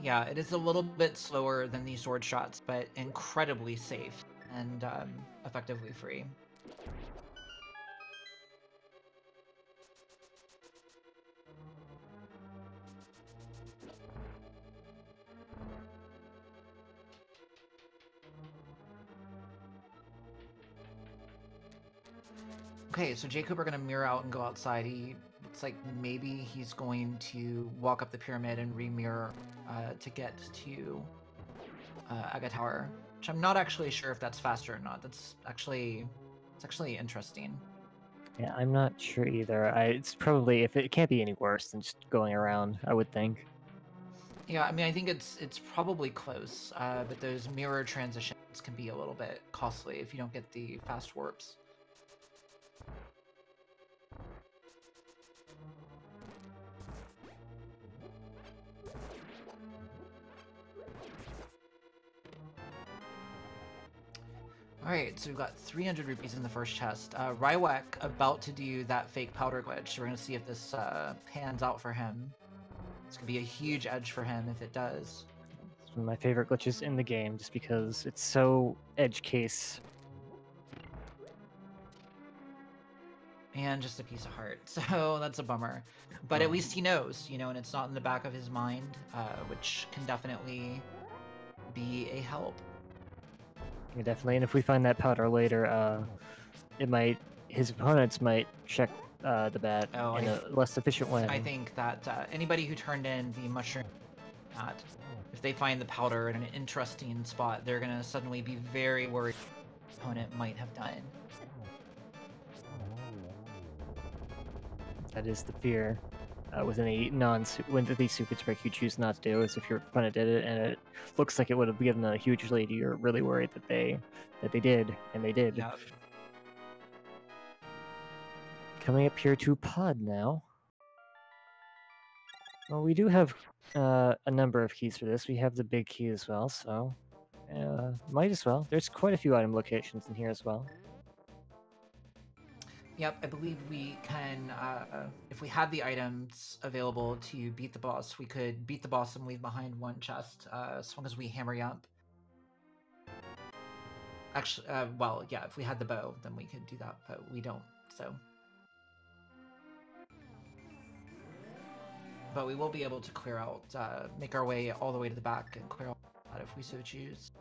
Yeah, it is a little bit slower than the sword shots, but incredibly safe and effectively free. Okay, so jkoper are going to mirror out and go outside. He looks like maybe he's going to walk up the pyramid and re-mirror to get to Aga Tower, which I'm not actually sure if that's faster or not. It's actually interesting. Yeah, I'm not sure either. It's probably, if it can't be any worse than just going around, I would think. Yeah, I mean, I think it's probably close, but those mirror transitions can be a little bit costly if you don't get the fast warps. Alright, so we've got 300 rupees in the first chest. Rywek about to do that fake powder glitch, so we're going to see if this pans out for him. It's going to be a huge edge for him if it does. It's one of my favorite glitches in the game, just because it's so edge case. And just a piece of heart, so that's a bummer. But at least he knows, you know, and it's not in the back of his mind, which can definitely be a help. Yeah, definitely. And if we find that powder later, his opponents might check the bat in a less efficient way. I think that anybody who turned in the mushroom, if they find the powder in an interesting spot, they're gonna suddenly be very worried what the opponent might have done. That is the fear. With these secrets break, you choose not to do, is if your opponent did it and it looks like it would have given a huge lead, you're really worried that they did, and they did. Yep. Coming up here to Pod now. Well, we do have a number of keys for this. We have the big key as well, so might as well. There's quite a few item locations in here as well. Yep, I believe we can, if we had the items available to beat the boss, we could beat the boss and leave behind one chest, as long as we hammer up. Actually, well, yeah, if we had the bow, then we could do that, but we don't, so. But we will be able to clear out, make our way all the way to the back and clear out that if we so choose.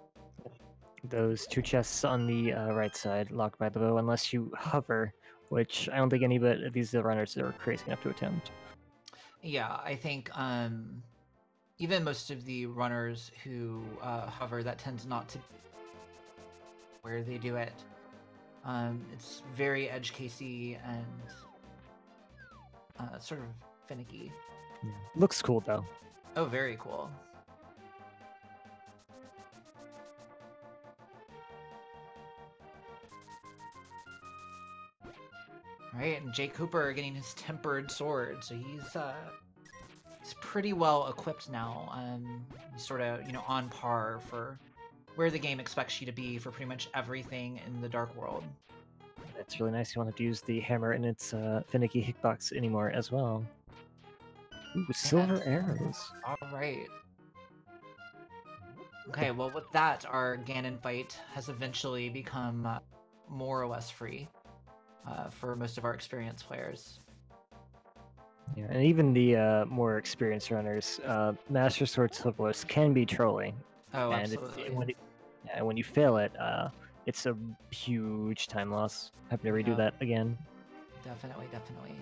Those two chests on the right side, locked by the bow, unless you hover, which I don't think any of these runners are crazy enough to attempt. Yeah, I think even most of the runners who hover, that tends not to where they do it. It's very edge casey and sort of finicky. Yeah. Looks cool though. Oh, very cool. Right, and jkoper getting his tempered sword, so he's pretty well equipped now. He's sort of, you know, on par for where the game expects you to be for pretty much everything in the Dark World. That's really nice. You won't have to use the hammer in its finicky hitbox anymore as well. Ooh, silver arrows. All right. Okay, well, with that, our Ganon fight has eventually become more or less free for most of our experienced players. Yeah, and even the more experienced runners, Master Sword Soloist can be trolling. Oh, and absolutely. When you fail it, it's a huge time loss. Having to redo that again. Definitely, definitely.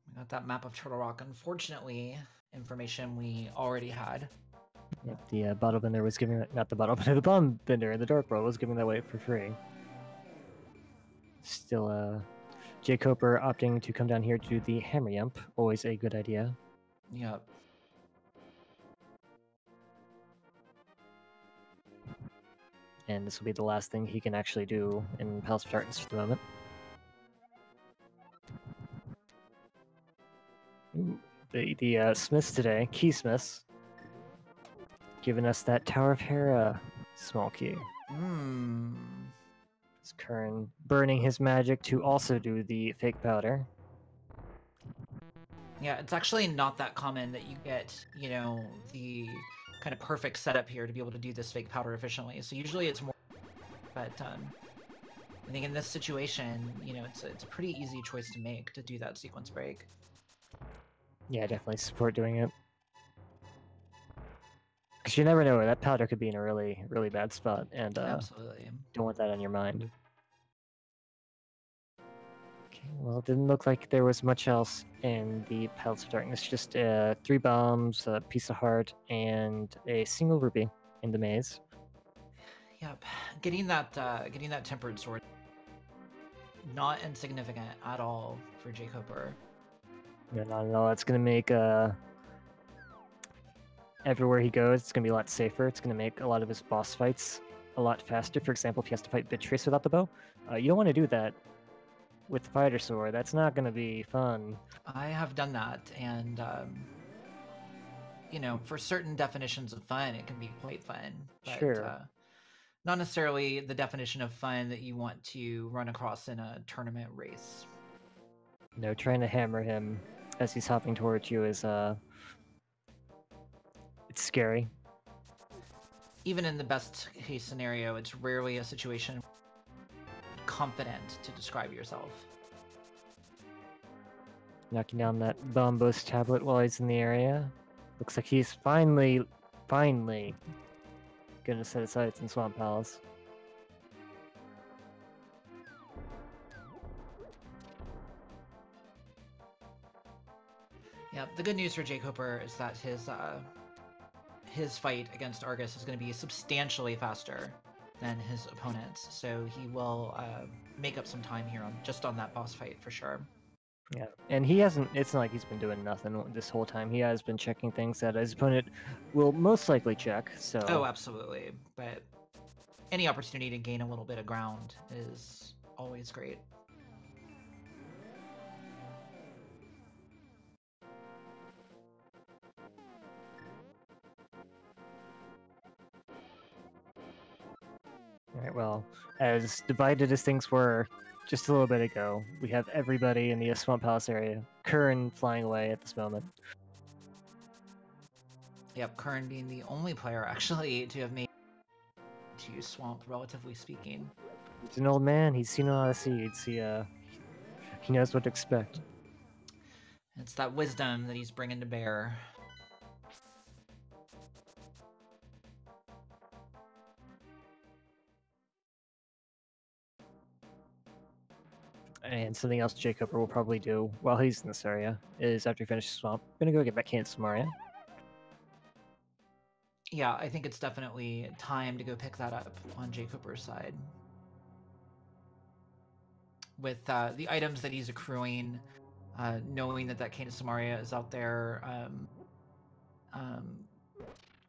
We got that map of Turtle Rock. Unfortunately, information we already had. Yep, the bottle bender was giving that, not the bottle bender, the bomb bender in the Dark World was giving that away for free. Still, jkoper opting to come down here to do the hammer yump, always a good idea. Yep. And this will be the last thing he can actually do in Palace of Darkness for the moment. Ooh, the smiths today, keysmiths, giving us that Tower of Hera small key. It's Qirn burning his magic to also do the fake powder. Yeah, it's actually not that common that you get, you know, the kind of perfect setup here to be able to do this fake powder efficiently. So usually it's more, but I think in this situation, you know, it's a pretty easy choice to make to do that sequence break. Yeah, I definitely support doing it. Because you never know, that powder could be in a really, really bad spot, and Absolutely. don't want that on your mind. Okay, well, it didn't look like there was much else in the Palace of Darkness, just 3 bombs, a piece of heart, and a single ruby in the maze. Yep, getting that tempered sword, not insignificant at all for jkoper. No, not at all. It's gonna make everywhere he goes, it's gonna be a lot safer. It's gonna make a lot of his boss fights a lot faster. For example, if he has to fight Beatrice without the bow, you don't want to do that with the fighter sword. That's not gonna be fun. I have done that, and you know, for certain definitions of fun, it can be quite fun. But, sure. Not necessarily the definition of fun that you want to run across in a tournament race. No, trying to hammer him as he's hopping towards you is it's scary. Even in the best case scenario, it's rarely a situation confident to describe yourself. Knocking down that Bombos tablet while he's in the area. Looks like he's finally gonna set his sights in Swamp Palace. Yeah, the good news for jkoper is that his fight against Argus is going to be substantially faster than his opponent's, so he will make up some time here on that boss fight for sure. Yeah, and he hasn't. It's not like he's been doing nothing this whole time. He has been checking things that his opponent will most likely check. So. Oh, absolutely. But any opportunity to gain a little bit of ground is always great. Alright, well, as divided as things were just a little bit ago, we have everybody in the Swamp Palace area, Qirn flying away at this moment. Yep, Qirn being the only player actually to have made to Swamp, relatively speaking. He's an old man. He's seen a lot of seeds. He knows what to expect. It's that wisdom that he's bringing to bear. And something else jkoper will probably do while he's in this area is after he finishes Swamp, gonna go get back into Samaria. Yeah, I think it's definitely time to go pick that up on jkoper's side. With the items that he's accruing, knowing that Cane of Samaria is out there,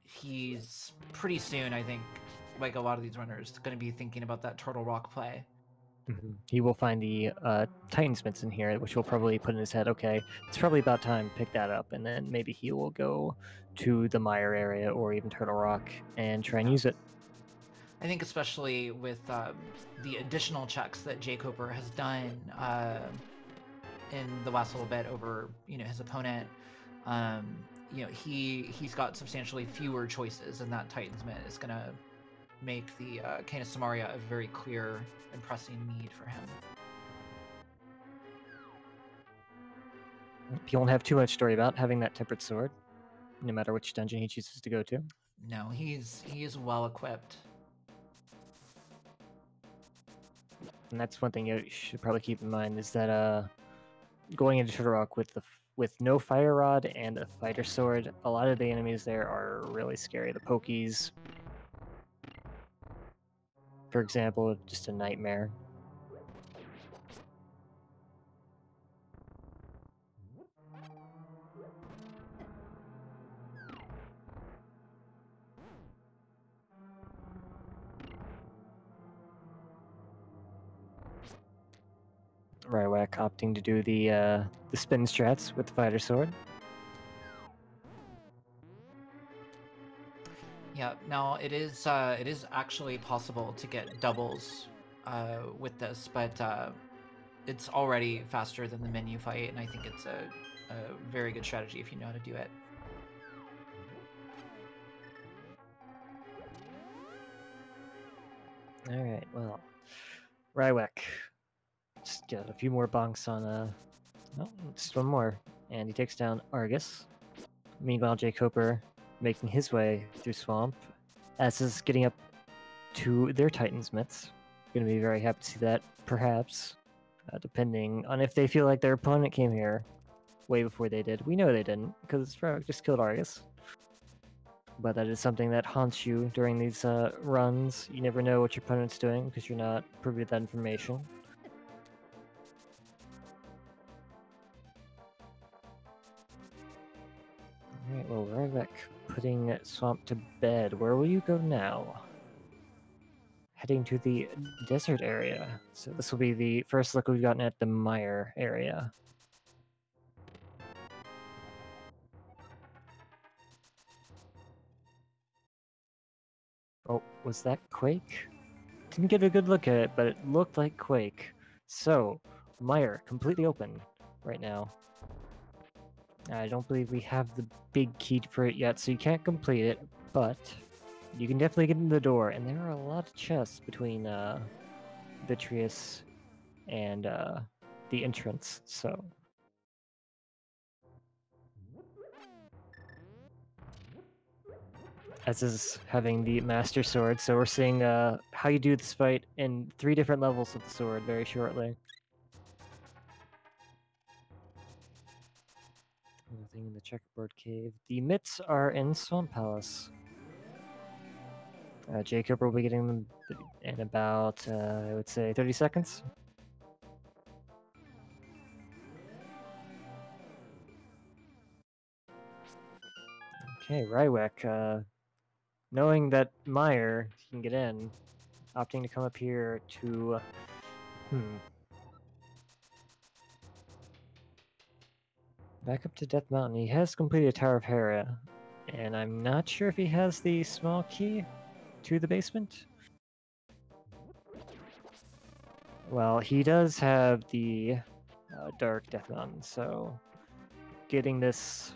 he's pretty soon, I think, like a lot of these runners, going to be thinking about that Turtle Rock play. He will find the Titansmiths in here, which will probably put in his head, okay, it's probably about time to pick that up, and then maybe he will go to the Mire area or even Turtle Rock and try and use it. I think especially with the additional checks that jkoper has done in the last little bit over, his opponent, he's got substantially fewer choices, and that Titansmith is going to make the Cane of Samaria a very clear and pressing need for him. He won't have too much story about having that Tempered Sword, no matter which dungeon he chooses to go to. No, he is well equipped. And that's one thing you should probably keep in mind, is that going into Turtle Rock with no Fire Rod and a Fighter Sword, a lot of the enemies there are really scary. The Pokies, for example, just a nightmare. Rywek opting to do the spin strats with the Fighter Sword. Yeah, now it is actually possible to get doubles with this, but it's already faster than the menu fight, and I think it's a very good strategy if you know how to do it. Alright, well, Rywek. Just get a few more bonks on, oh, just one more. And he takes down Argus. Meanwhile, jkoper making his way through Swamp, as is getting up to their Titansmiths. Gonna be very happy to see that, perhaps, depending on if they feel like their opponent came here way before they did. We know they didn't, because Rywek just killed Argus. But that is something that haunts you during these runs. You never know what your opponent's doing, because you're not privy to that information. Alright, well, Rywek putting Swamp to bed. Where will you go now? Heading to the desert area. So this will be the first look we've gotten at the Mire area. Oh, was that Quake? Didn't get a good look at it, but it looked like Quake. So, Mire, completely open right now. I don't believe we have the big key for it yet, so you can't complete it, but you can definitely get in the door, and there are a lot of chests between Vitreous and the entrance, so... As is having the Master Sword, so we're seeing how you do this fight in 3 different levels of the sword very shortly. Nothing in the checkerboard cave. The mitts are in Swamp Palace. jkoper will be getting them in about, I would say, 30 seconds. Okay, Rywek, knowing that Mire can get in, opting to come up here to... Back up to Death Mountain. He has completed Tower of Hera, and I'm not sure if he has the small key to the basement. Well, he does have the Dark Death Mountain, so getting this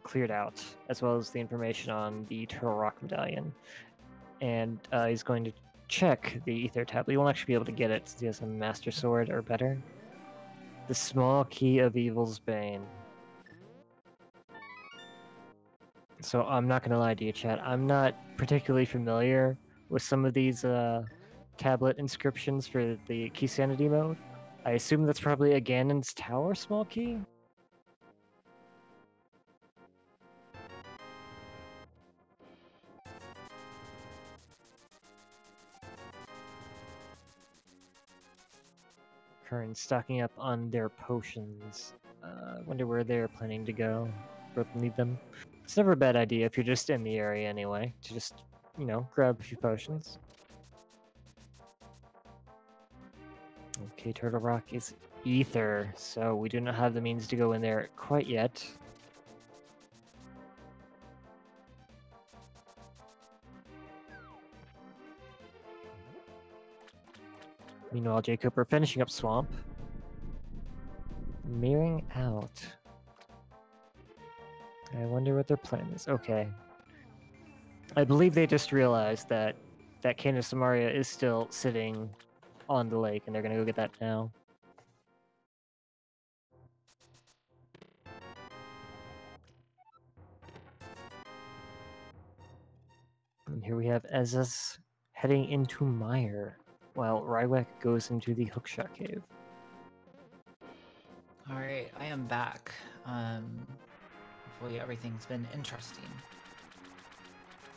cleared out, as well as the information on the Turtle Rock Medallion. And he's going to check the Ether Tablet. He won't actually be able to get it since he has a Master Sword or better. The Small Key of Evil's Bane. So I'm not going to lie to you, chat. I'm not particularly familiar with some of these tablet inscriptions for the Keysanity mode. I assume that's probably a Ganon's Tower small key? Qirn stocking up on their potions. Wonder where they're planning to go. Both need them. It's never a bad idea if you're just in the area anyway, to just, you know, grab a few potions. Okay, Turtle Rock is Ether, so we do not have the means to go in there quite yet. Meanwhile, jkoper finishing up Swamp. Mirroring out. I wonder what their plan is. Okay. I believe they just realized that Canis Samaria is still sitting on the lake, and they're gonna go get that now. And here we have Ezza's heading into Mire, while Rywek goes into the Hookshot Cave. Alright, I am back. Hopefully everything's been interesting.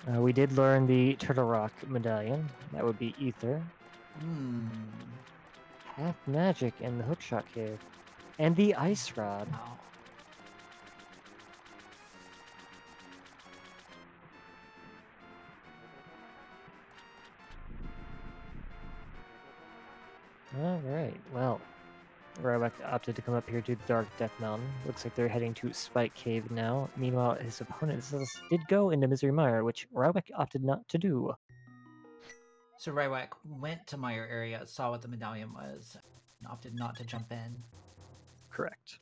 We did learn the Turtle Rock Medallion. That would be Ether. Half Magic in the Hookshot Cave. And the Ice Rod. Wow. Alright, well, Rywek opted to come up here to Dark Death Mountain. Looks like they're heading to Spike Cave now. Meanwhile, his opponent did go into Misery Mire, which Rywek opted not to do. So Rywek went to Mire area, saw what the medallion was, and opted not to jump in. Correct.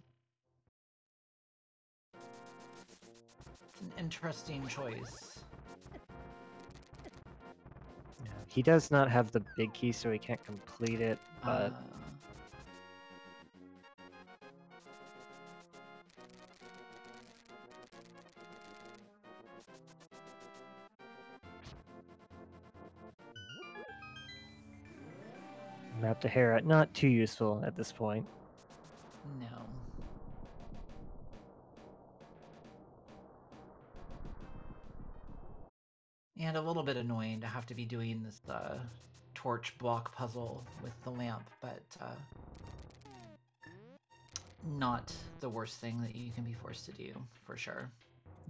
It's an interesting choice. Yeah, he does not have the big key, so he can't complete it, but... Map to Hera, not too useful at this point. No. And a little bit annoying to have to be doing this torch block puzzle with the lamp, but not the worst thing that you can be forced to do, for sure.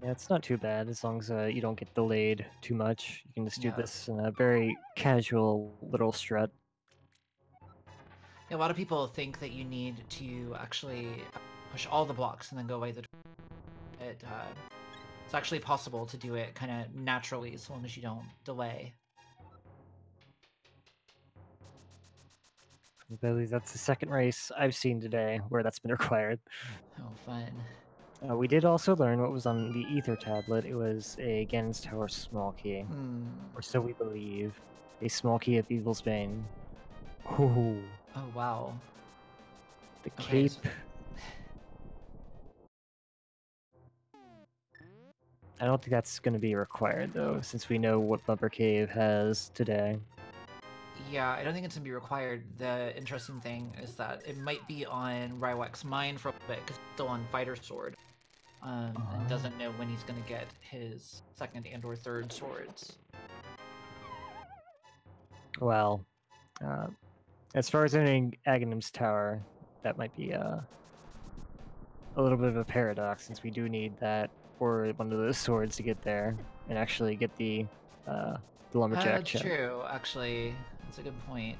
Yeah, it's not too bad as long as you don't get delayed too much. You can just do this in a very casual little strut. Yeah, a lot of people think that you need to actually push all the blocks and then go away the it's actually possible to do it kind of naturally as long as you don't delay. I believe that's the second race I've seen today where that's been required. Oh, fun. We did also learn what was on the Ether tablet. It was a Ganon's Tower small key. Or so we believe. A small key of Evil's Bane. Ooh. Oh, wow. The cape. So... I don't think that's going to be required, though, since we know what Bumper Cave has today. Yeah, I don't think it's going to be required. The interesting thing is that it might be on Rywek's mind for a bit, because it's still on Fighter Sword. And doesn't know when he's going to get his second and or third swords. Well, as far as entering Aghanim's Tower, that might be a little bit of a paradox, since we do need that or one of those swords to get there and actually get the lumberjack check. True, actually. That's a good point.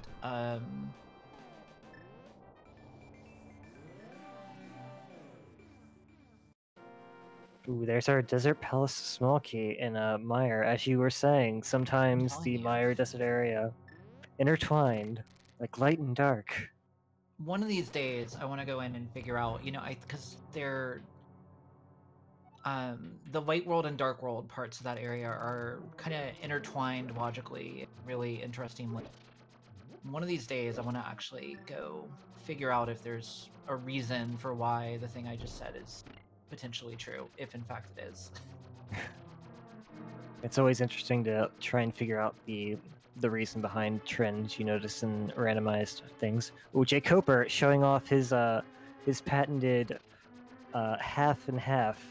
Ooh, there's our Desert Palace small key in Mire. As you were saying, sometimes the Mire Desert area intertwined, like light and dark. One of these days, I want to go in and figure out, you know, because they're... the light world and dark world parts of that area are kind of intertwined logically, really interestingly. One of these days, I want to actually go figure out if there's a reason for why the thing I just said is potentially true, if in fact it is. It's always interesting to try and figure out the reason behind trends you notice in randomized things. Ooh, jkoper showing off his patented half and half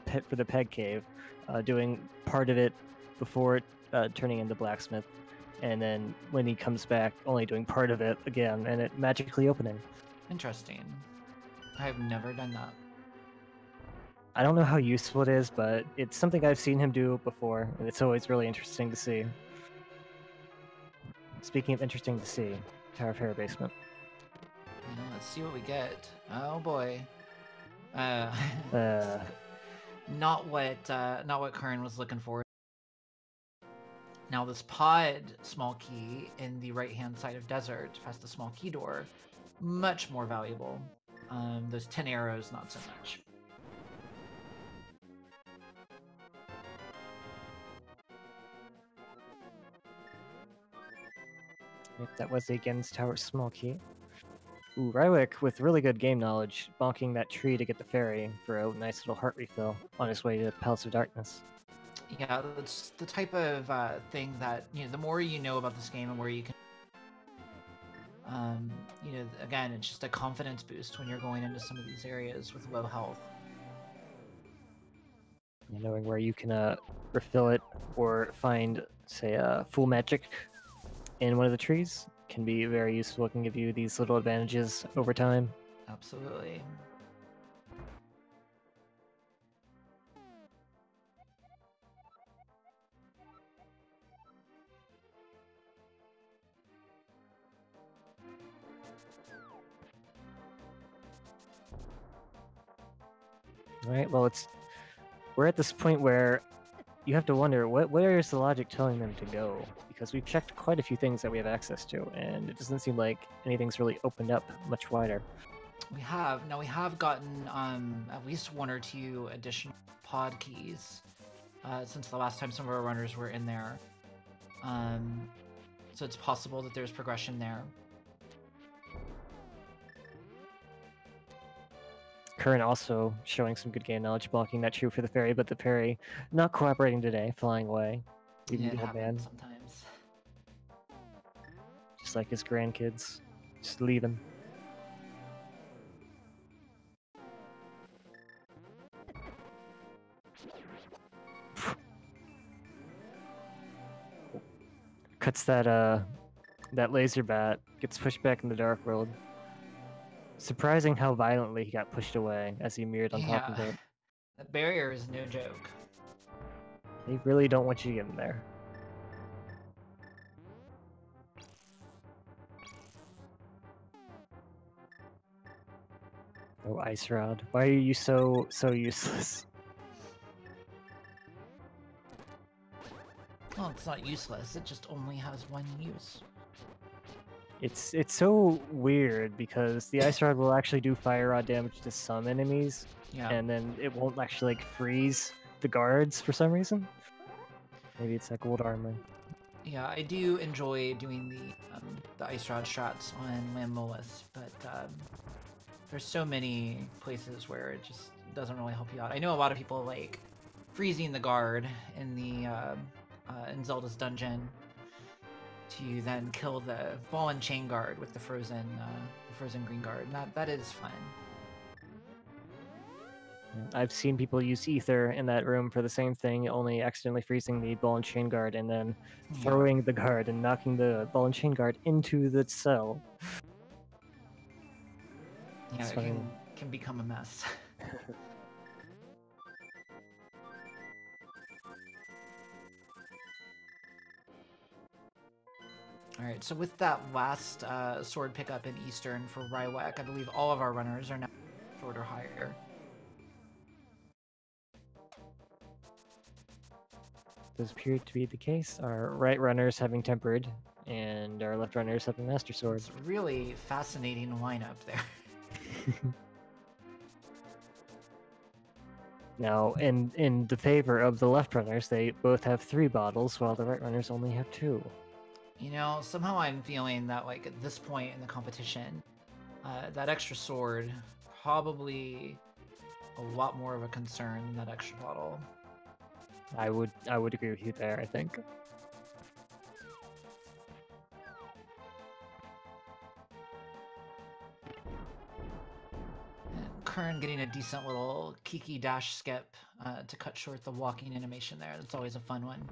pet for the peg cave, doing part of it before turning into blacksmith, and then when he comes back, only doing part of it again, and it magically opening. Interesting. I've never done that. I don't know how useful it is, but it's something I've seen him do before, and it's always really interesting to see. Speaking of interesting to see, Tower of Hera basement. Yeah, let's see what we get. Oh boy. Not what Qirn was looking for. Now this pod small key in the right-hand side of desert, past the small key door, much more valuable. Those 10 arrows, not so much. Yep, that was the against Tower small key. Ooh, Rywek with really good game knowledge, bonking that tree to get the fairy for a nice little heart refill on his way to Palace of Darkness. Yeah, that's the type of thing that, you know, the more you know about this game and where you can, you know, again, it's just a confidence boost when you're going into some of these areas with low health. And knowing where you can refill it or find, say, full magic in one of the trees can be very useful. It can give you these little advantages over time. Absolutely. All right, well, we're at this point where you have to wonder, where is the logic telling them to go? Because we've checked quite a few things that we have access to, and it doesn't seem like anything's really opened up much wider. We have. Now we have gotten at least 1 or 2 additional pod keys since the last time some of our runners were in there. So it's possible that there's progression there. Qirn also showing some good game knowledge, blocking that tree for the fairy, but the fairy not cooperating today, flying away. Leaving Yeah, it the old man, happens sometimes. just like his grandkids, just leaving. Cuts that laser bat, gets pushed back in the dark world. Surprising how violently he got pushed away as he mirrored on top of it. The barrier is no joke. They really don't want you to get in there. Oh, Ice Rod. Why are you so useless? Well, it's not useless. It just only has 1 use. It's so weird because the Ice Rod will actually do fire rod damage to some enemies, Yeah. and then it won't actually like freeze the guards for some reason. Maybe it's like gold armor. Yeah, I do enjoy doing the Ice Rod strats on Lammolis, but there's so many places where it just doesn't really help you out. I know a lot of people like freezing the guard in the in Zelda's dungeon to then kill the ball and chain guard with the frozen green guard. And that is fun. I've seen people use ether in that room for the same thing, only accidentally freezing the ball and chain guard and then throwing the guard and knocking the ball and chain guard into the cell. Yeah, it can become a mess. Alright, so with that last sword pickup in Eastern for Rywek, I believe all of our runners are now sword or higher. Does appear to be the case. Our right runners having tempered, and our left runners having master swords. It's a really fascinating lineup there. Now, in the favor of the left runners, they both have 3 bottles, while the right runners only have 2. You know, somehow I'm feeling that, like, at this point in the competition, that extra sword probably a lot more of a concern than that extra bottle. I would agree with you there, I think. And Qirn getting a decent little Kiki dash skip to cut short the walking animation there. That's always a fun one.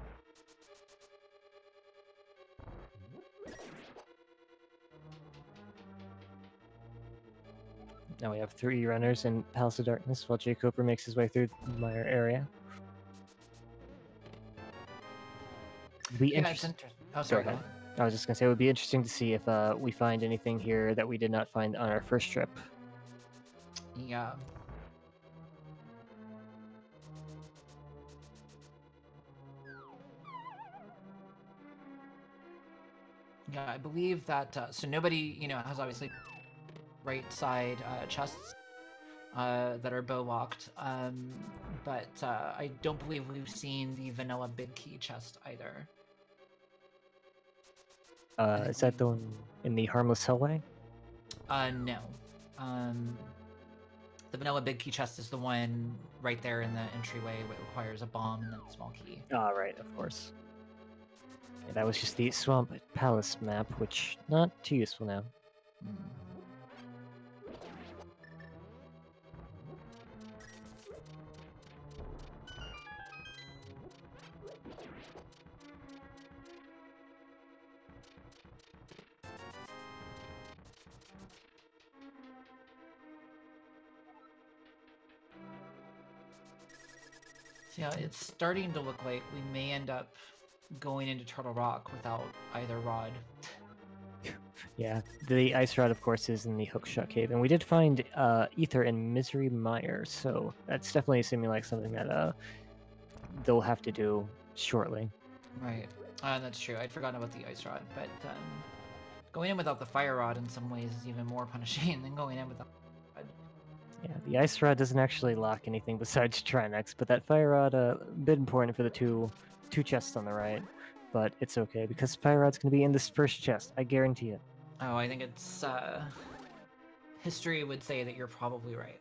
Now we have 3 runners in Palace of Darkness, while jkoper makes his way through the Mire area. It'd be interesting. Oh, sorry, go ahead. I was just gonna say it would be interesting to see if we find anything here that we did not find on our first trip. Yeah. Yeah, I believe that, so nobody, you know, has obviously right side chests that are bow locked, but I don't believe we've seen the vanilla big key chest either. Is that the one in the Harmless Hellway? No. The vanilla big key chest is the one right there in the entryway. It requires a bomb and then a small key. Ah, right, of course. Yeah, that was just the Swamp Palace map, which not too useful now. Yeah, it's starting to look like we may end up going into Turtle Rock without either rod. Yeah, the ice rod, of course, is in the Hookshot Cave, and we did find ether in Misery Mire, so that's definitely seeming like something that they'll have to do shortly. Right, that's true. I'd forgotten about the ice rod, but going in without the fire rod in some ways is even more punishing than going in without the rod. Yeah, the ice rod doesn't actually lock anything besides Trinex, but that fire rod a bit important for the two chests on the right. But it's okay because fire rod's gonna be in this first chest. I guarantee it. Oh, I think it's history would say that you're probably right.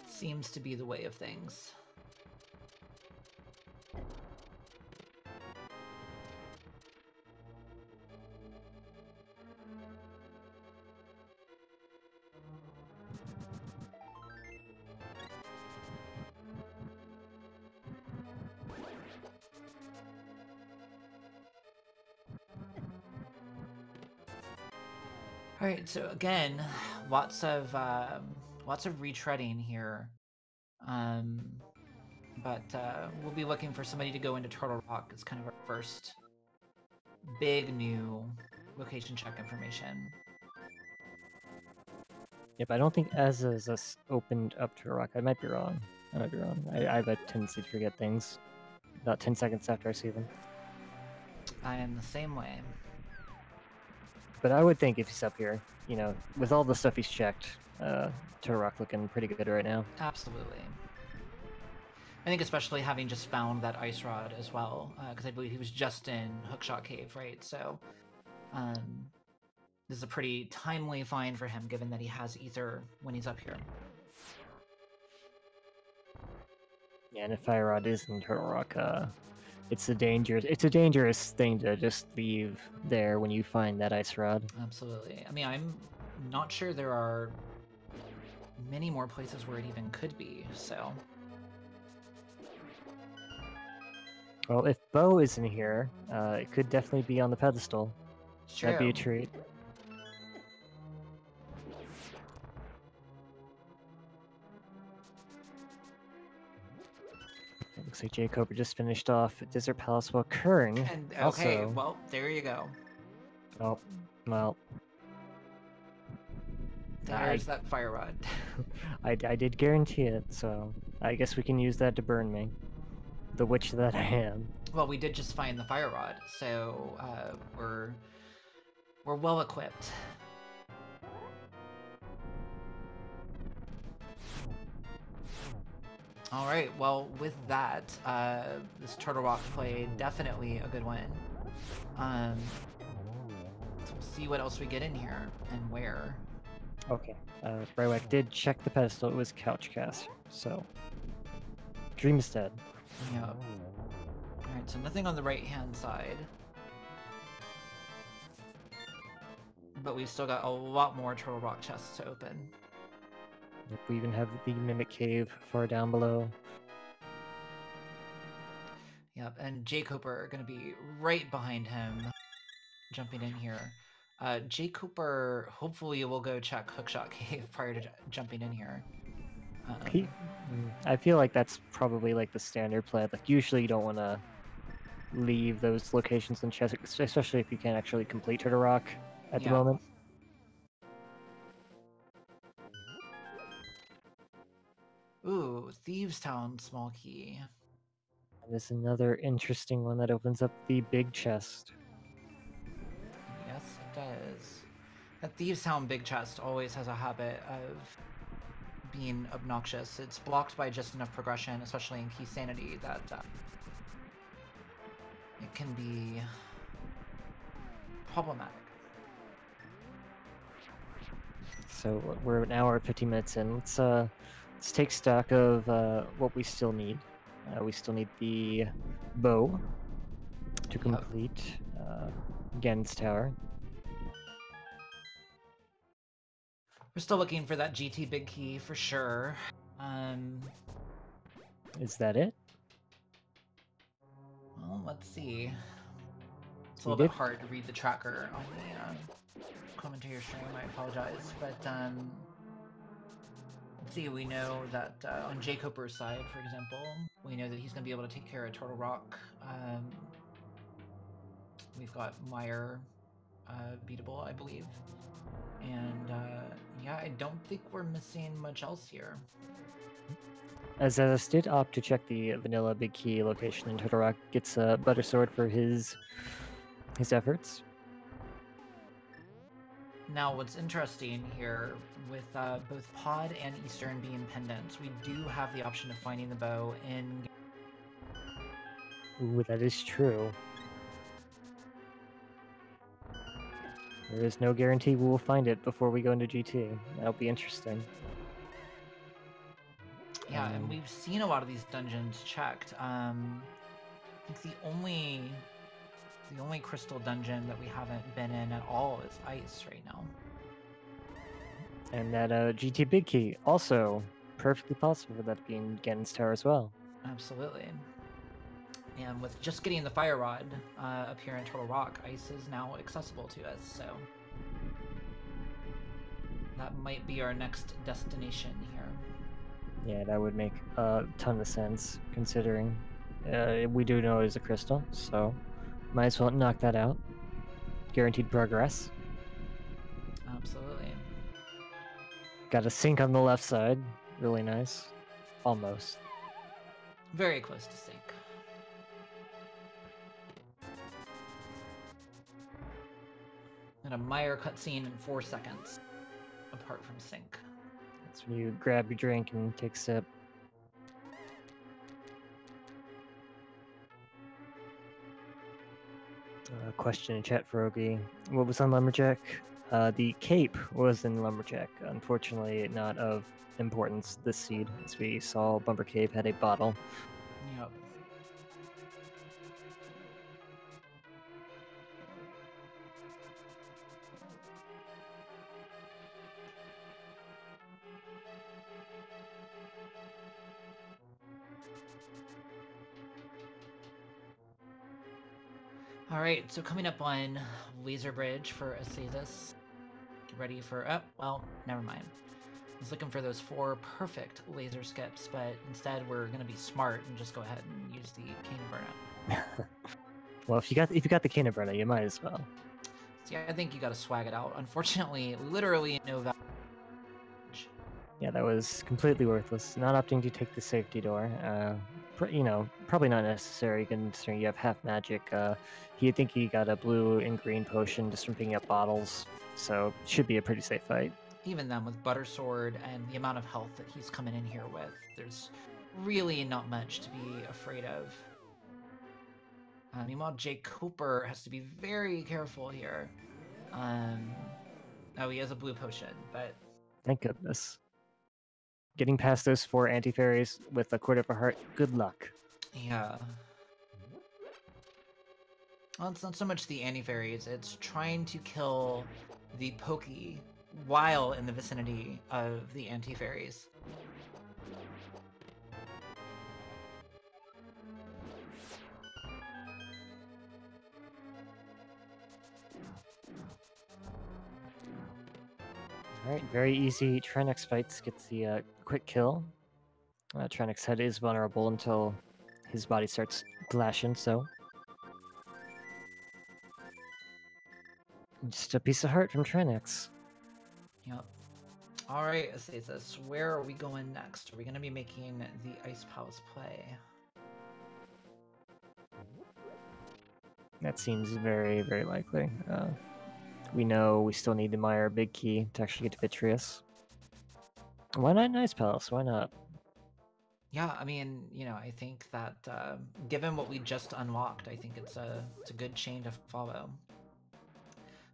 Seems to be the way of things. All right, so again, lots of retreading here, but we'll be looking for somebody to go into Turtle Rock as kind of our first big new location check information. Yep, I don't think Azazas opened up to Rock. I might be wrong. I have a tendency to forget things about 10 seconds after I see them. I am the same way. But I would think if he's up here, you know, with all the stuff he's checked, Turtle Rock looking pretty good right now. Absolutely. I think especially having just found that ice rod as well, because I believe he was just in Hookshot Cave, right? So this is a pretty timely find for him, given that he has ether when he's up here. Yeah, and if Fire Rod is in Turtle Rock, it's a dangerous thing to just leave there when you find that ice rod. Absolutely. I mean, I'm not sure there are many more places where it even could be, so. Well, if Bo is in here, it could definitely be on the pedestal. Sure. That'd be a treat. It looks like jkoper just finished off at Desert Palace, while Qirn okay, also... well, there you go. Oh, well... There's that fire rod. I did guarantee it, so I guess we can use that to burn me. The witch that I am. Well, we did just find the fire rod, so we're well equipped. All right, well, with that, this Turtle Rock play, definitely a good win. So we'll see what else we get in here and where. Okay. Rywek did check the pedestal. It was Couchcaster. So, Dream is dead. Yep. All right, so nothing on the right-hand side. But we've still got a lot more Turtle Rock chests to open. Yep, we even have the Mimic Cave far down below. Yep, and jkoper are going to be right behind him, jumping in here. jkoper, hopefully will go check Hookshot Cave prior to jumping in here. I feel like that's probably like the standard play. Like usually you don't want to leave those locations in chess, especially if you can't actually complete Turtle Rock at the moment. Ooh, Thieves Town small key. And there's another interesting one that opens up the big chest. Yes, it does. That Thieves Town big chest always has a habit of being obnoxious. It's blocked by just enough progression, especially in Keysanity, that it can be problematic. So we're an hour 15 minutes in. Let's take stock of what we still need. We still need the bow to complete Ganon's Tower. We're still looking for that GT big key for sure. Is that it? Well, let's see. It's a little bit hard to read the tracker on the commentator stream. I apologize, but let's see. We know that on jkoper's side, for example, we know that he's going to be able to take care of Turtle Rock. We've got Meyer beatable, I believe. And yeah, I don't think we're missing much else here. Azazas did opt to check the vanilla big key location, and Turtle Rock gets a butter sword for his efforts. Now, what's interesting here, with both Pod and Eastern being pendants, we do have the option of finding the bow in... Ooh, that is true. There is no guarantee we will find it before we go into GT. That'll be interesting. Yeah, and we've seen a lot of these dungeons checked. I think the only crystal dungeon that we haven't been in at all is Ice right now. And that GT big key, also perfectly possible for that being Ganon's Tower as well. Absolutely. And with just getting the Fire Rod up here in Turtle Rock, Ice is now accessible to us, so that might be our next destination here. Yeah, that would make a ton of sense, considering we do know it's a crystal, so might as well knock that out. Guaranteed progress. Absolutely. Got a sink on the left side. Really nice. Almost. Very close to sync. And a Meyer cutscene in 4 seconds, apart from sync. That's when you grab your drink and take a sip. Question in chat for Ogi. What was on Lumberjack? The cape was in Lumberjack. Unfortunately, not of importance this seed, as we saw Bumper Cave had a bottle. Yep. Alright, so coming up on Laser Bridge for vsasazas. Get ready for... oh, well, never mind. I was looking for those 4 perfect laser skips, but instead we're going to be smart and just go ahead and use the Cane Burnout. Well, if you got the Cane Burnout, you might as well. See, I think you got to swag it out. Unfortunately, literally no value. Yeah, that was completely worthless. Not opting to take the safety door. You know, probably not necessary considering you have half magic. I think he got a blue and green potion just from picking up bottles, so should be a pretty safe fight. Even then, with Butter Sword and the amount of health that he's coming in here with, there's really not much to be afraid of. Meanwhile, jkoper has to be very careful here. Oh, he has a blue potion, but... Thank goodness. Getting past those 4 anti-fairies with a quarter of a heart, good luck. Yeah. Well, it's not so much the anti-fairies, it's trying to kill the pokey while in the vicinity of the anti-fairies. Alright, very easy. Trinex fights gets the quick kill. Trinex head is vulnerable until his body starts glashing, so... Just a piece of heart from Trinex. Yep. Alright, vsasazas, where are we going next? Are we going to be making the Ice Palace play? That seems very, very likely. We know we still need to mire a big key to actually get to Vitreous. Why not Ice Palace? Why not? Yeah, I mean, you know, I think that given what we just unlocked, I think it's a good chain to follow.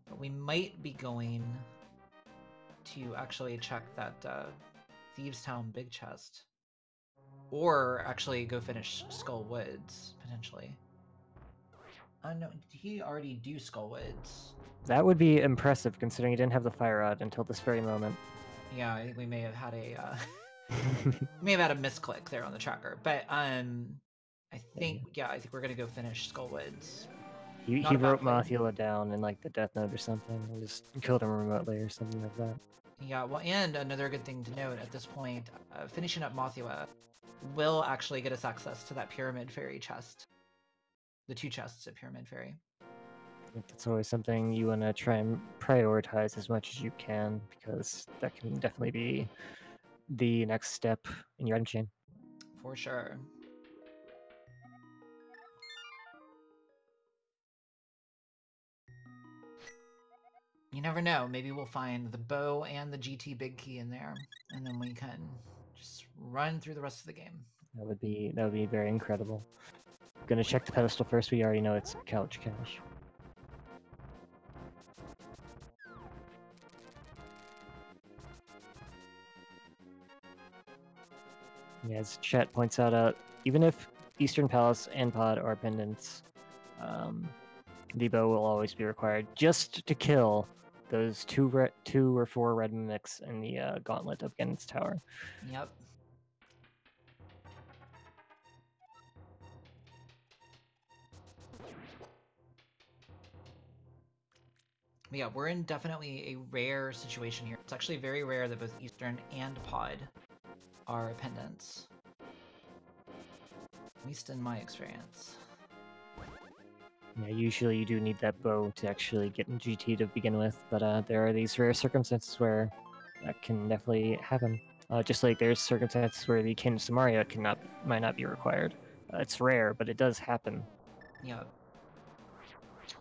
But we might be going to actually check that Thieves Town big chest. Or actually go finish Skull Woods, potentially. No, did he already do Skull Woods? That would be impressive, considering he didn't have the fire rod until this very moment. Yeah, I think we may have had a may have had a misclick there on the tracker, but I think I think we're gonna go finish Skull Woods. He wrote Mothula down in like the Death Note or something, and just killed him remotely or something like that. Yeah, well, and another good thing to note at this point, finishing up Mothula will actually get us access to that Pyramid Fairy chest. The 2 chests at Pyramid Fairy. I think that's always something you want to try and prioritize as much as you can, because that can definitely be the next step in your item chain. For sure. You never know, maybe we'll find the bow and the GT big key in there, and then we can just run through the rest of the game. That would be very incredible. Gonna check the pedestal first, we already know it's Couch Cash. Yeah, as chat points out, even if Eastern Palace and Pod are pendants, the bow will always be required just to kill those 2 or 4 red mimics in the Gauntlet of Ganon's Tower. Yep. But yeah, we're in definitely a rare situation here. It's actually very rare that both Eastern and Pod are pendants. At least in my experience. Yeah, usually you do need that bow to actually get in GT to begin with, but there are these rare circumstances where that can definitely happen. Just like there's circumstances where the Cane of Samaria might not be required. It's rare, but it does happen. Yeah.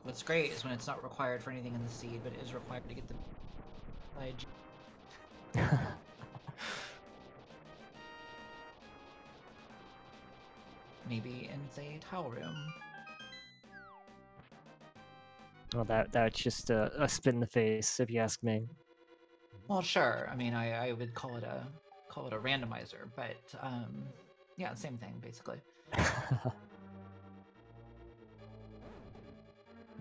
What's great is when it's not required for anything in the seed, but it is required to get the maybe in, say, a tile room. Well, that's just a spit in the face, if you ask me. Well, sure. I mean, I would call it a randomizer, but yeah, same thing basically.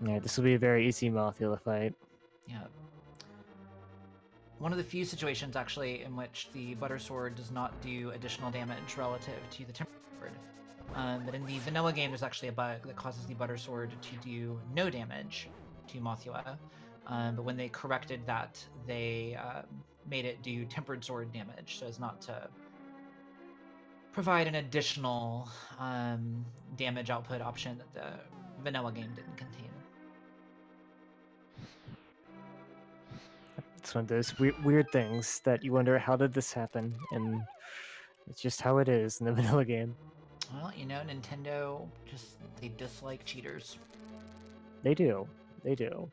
Yeah, this will be a very easy Mothula fight. Yeah. One of the few situations, actually, in which the Butter Sword does not do additional damage relative to the Tempered Sword. But in the vanilla game, there's actually a bug that causes the Butter Sword to do no damage to Mothula. But when they corrected that, they made it do Tempered Sword damage, so as not to provide an additional damage output option that the vanilla game didn't contain. It's one of those weird things that you wonder, how did this happen? And it's just how it is in the vanilla game. Well, you know, Nintendo they dislike cheaters. They do. They do.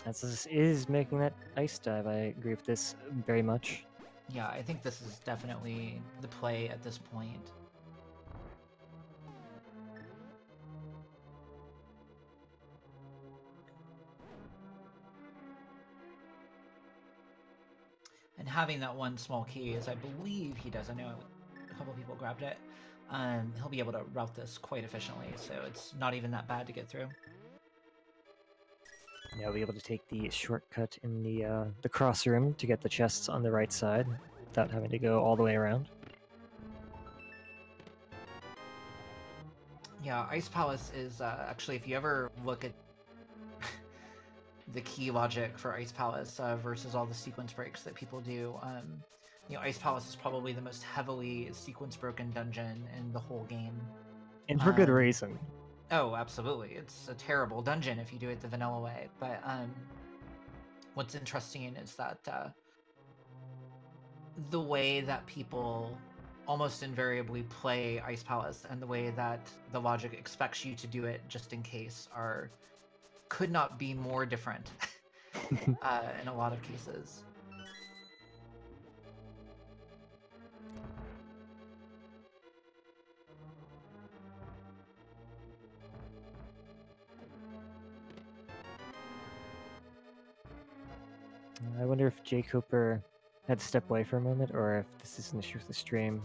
As this is making that ice dive, I agree with this very much. Yeah, I think this is definitely the play at this point. And having that one small key, as I believe he does, I know a couple people grabbed it, he'll be able to route this quite efficiently, so it's not even that bad to get through. Yeah, I'll be able to take the shortcut in the cross room to get the chests on the right side without having to go all the way around. Yeah, Ice Palace is actually, if you ever look at the key logic for Ice Palace versus all the sequence breaks that people do, you know, Ice Palace is probably the most heavily sequence broken dungeon in the whole game. And for good reason. Oh, absolutely. It's a terrible dungeon if you do it the vanilla way. But what's interesting is that the way that people almost invariably play Ice Palace and the way that the logic expects you to do it just in case could not be more different in a lot of cases. I wonder if jkoper had to step away for a moment, or if this is an issue with the stream,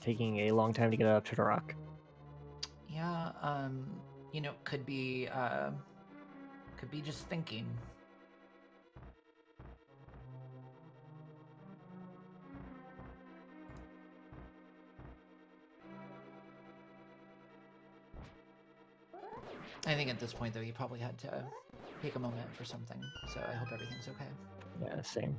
taking a long time to get up to the rock. Yeah, you know, could be just thinking. I think at this point, though, he probably had to take a moment for something, so I hope everything's okay. Yeah, same.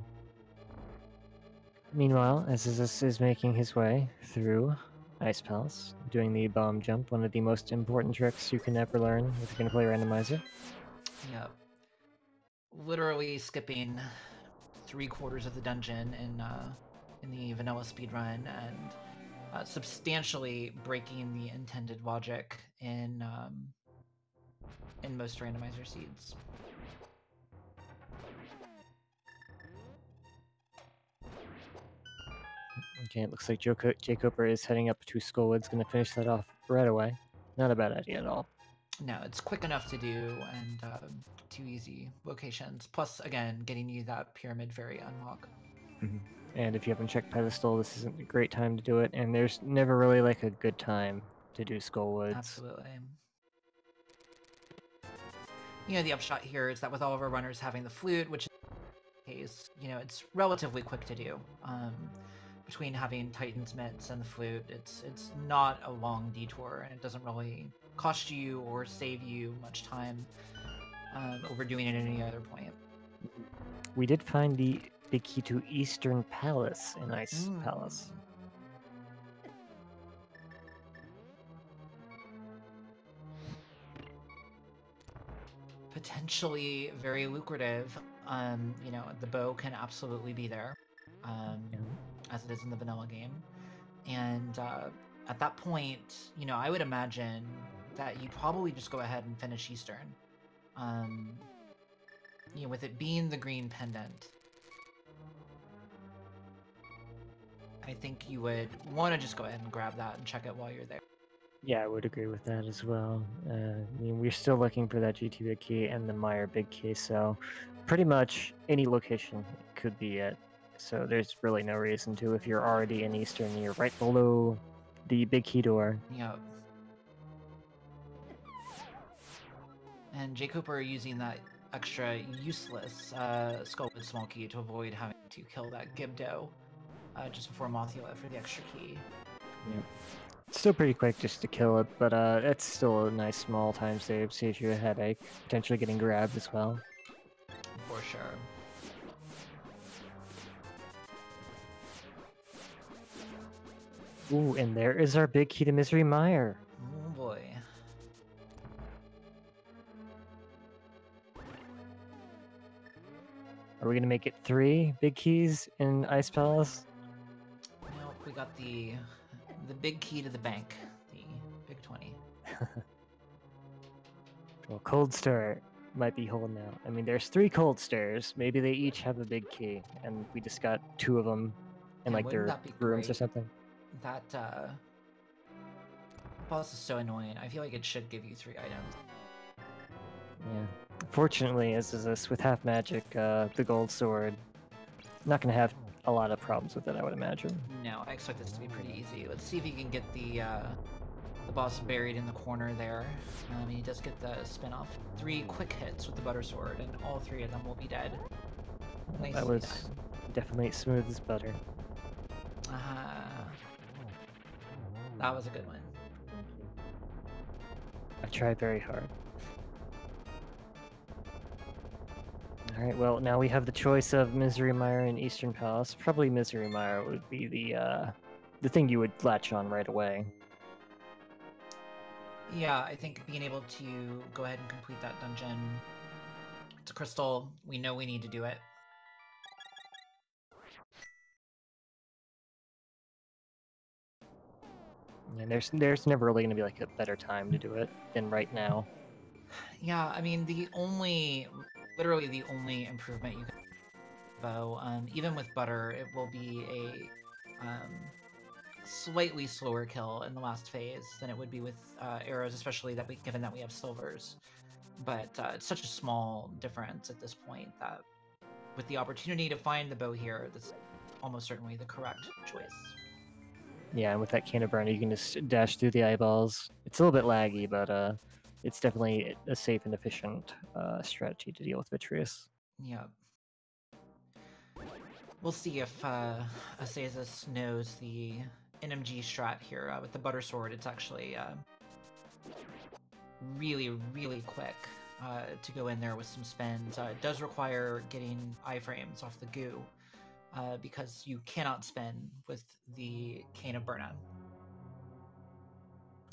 Meanwhile, as this is making his way through Ice Palace, doing the bomb jump, one of the most important tricks you can ever learn if you're going to play Randomizer. Yep. Literally skipping 3/4 of the dungeon in the vanilla speedrun and substantially breaking the intended logic in most randomizer seeds. Okay, it looks like jkoper is heading up to Skullwood's going to finish that off right away. Not a bad idea at all. No, it's quick enough to do and 2 easy locations. Plus, again, getting you that pyramid fairy unlock. And if you haven't checked Pedestal, this isn't a great time to do it, and there's never really like a good time to do Skullwoods. Absolutely. You know, the upshot here is that with all of our runners having the flute, which is the case, you know, it's relatively quick to do. Between having Titan's Mitts and the flute, it's not a long detour, and it doesn't really cost you or save you much time overdoing it at any other point. We did find the big key to Eastern Palace in Ice Palace. Potentially very lucrative. You know, the bow can absolutely be there, as it is in the vanilla game. And at that point, you know, I would imagine that you probably just go ahead and finish Eastern. You know, with it being the green pendant, I think you would want to just go ahead and grab that and check it while you're there. Yeah, I would agree with that as well. I mean, we're still looking for that GT big key and the Meyer big key, so pretty much any location could be it. So there's really no reason to. If you're already in Eastern, you're right below the big key door. Yep. And jkoper using that extra useless skull with small key to avoid having to kill that Gibdo just before Mothula for the extra key. Yep. It's still pretty quick just to kill it, but it's still a nice small time save, saves you a headache, potentially getting grabbed as well. For sure. Ooh, and there is our big key to Misery Mire. Oh boy. Are we gonna make it 3 big keys in Ice Palace? Nope, we got the big key to the bank, the big 20. Well, cold start. might be holding out. I mean, there's 3 cold stairs. Maybe they each have a big key, and we just got 2 of them in like wouldn't their that be rooms or great? something. That boss is so annoying. I feel like it should give you 3 items. Yeah. Fortunately, as is this with half magic, the gold sword, not gonna have a lot of problems with it, I would imagine. No, I expect this to be pretty easy. Let's see if he can get the boss buried in the corner there. He does get the spin-off. 3 quick hits with the butter sword, and all 3 of them will be dead. Nicely That was done. definitely smooth as butter. That was a good one. I tried very hard. Alright, well, now we have the choice of Misery Mire and Eastern Palace. Probably Misery Mire would be the thing you would latch on right away. Yeah, I think being able to go ahead and complete that dungeon. It's a crystal. We know we need to do it. And there's never really going to be like a better time to do it than right now. Yeah, I mean, literally the only improvement you can bow, even with butter, it will be a slightly slower kill in the last phase than it would be with arrows, especially given that we have silvers. But it's such a small difference at this point that with the opportunity to find the bow here, that's almost certainly the correct choice. Yeah, and with that can of burner, you can just dash through the eyeballs. It's a little bit laggy, but it's definitely a safe and efficient strategy to deal with Vitreous. Yeah. We'll see if vsasazas knows the NMG strat here. With the butter sword, it's actually really, really quick to go in there with some spins. It does require getting iframes off the goo, because you cannot spin with the Cane of Burna.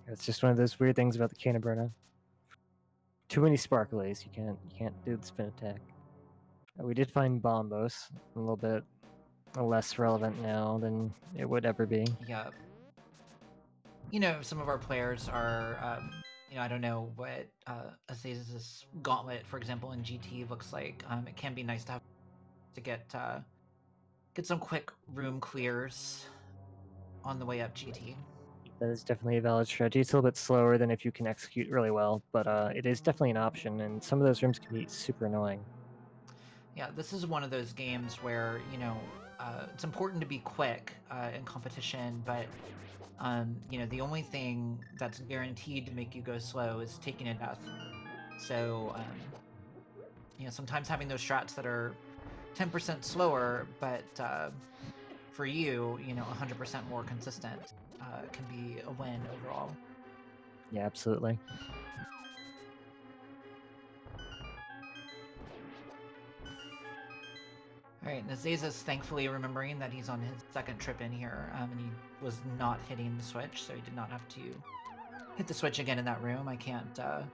It's just one of those weird things about the can of burner. Too many sparklies, you can't do the spin attack. We did find Bombos, a little bit less relevant now than it would ever be. Yeah. Some of our players are, I don't know what vsasazas gauntlet, for example, in GT looks like. It can be nice to have to get some quick room clears on the way up GT. That is definitely a valid strategy. It's a little bit slower than if you can execute really well, but it is definitely an option, and some of those rooms can be super annoying. Yeah, this is one of those games where, it's important to be quick in competition, but, the only thing that's guaranteed to make you go slow is taking a death. So, sometimes having those strats that are 10% slower, but for you, 100% more consistent can be a win overall. Yeah, absolutely. Alright, vsasazas thankfully remembering that he's on his 2nd trip in here, and he was not hitting the switch, so he did not have to hit the switch again in that room. I can't, I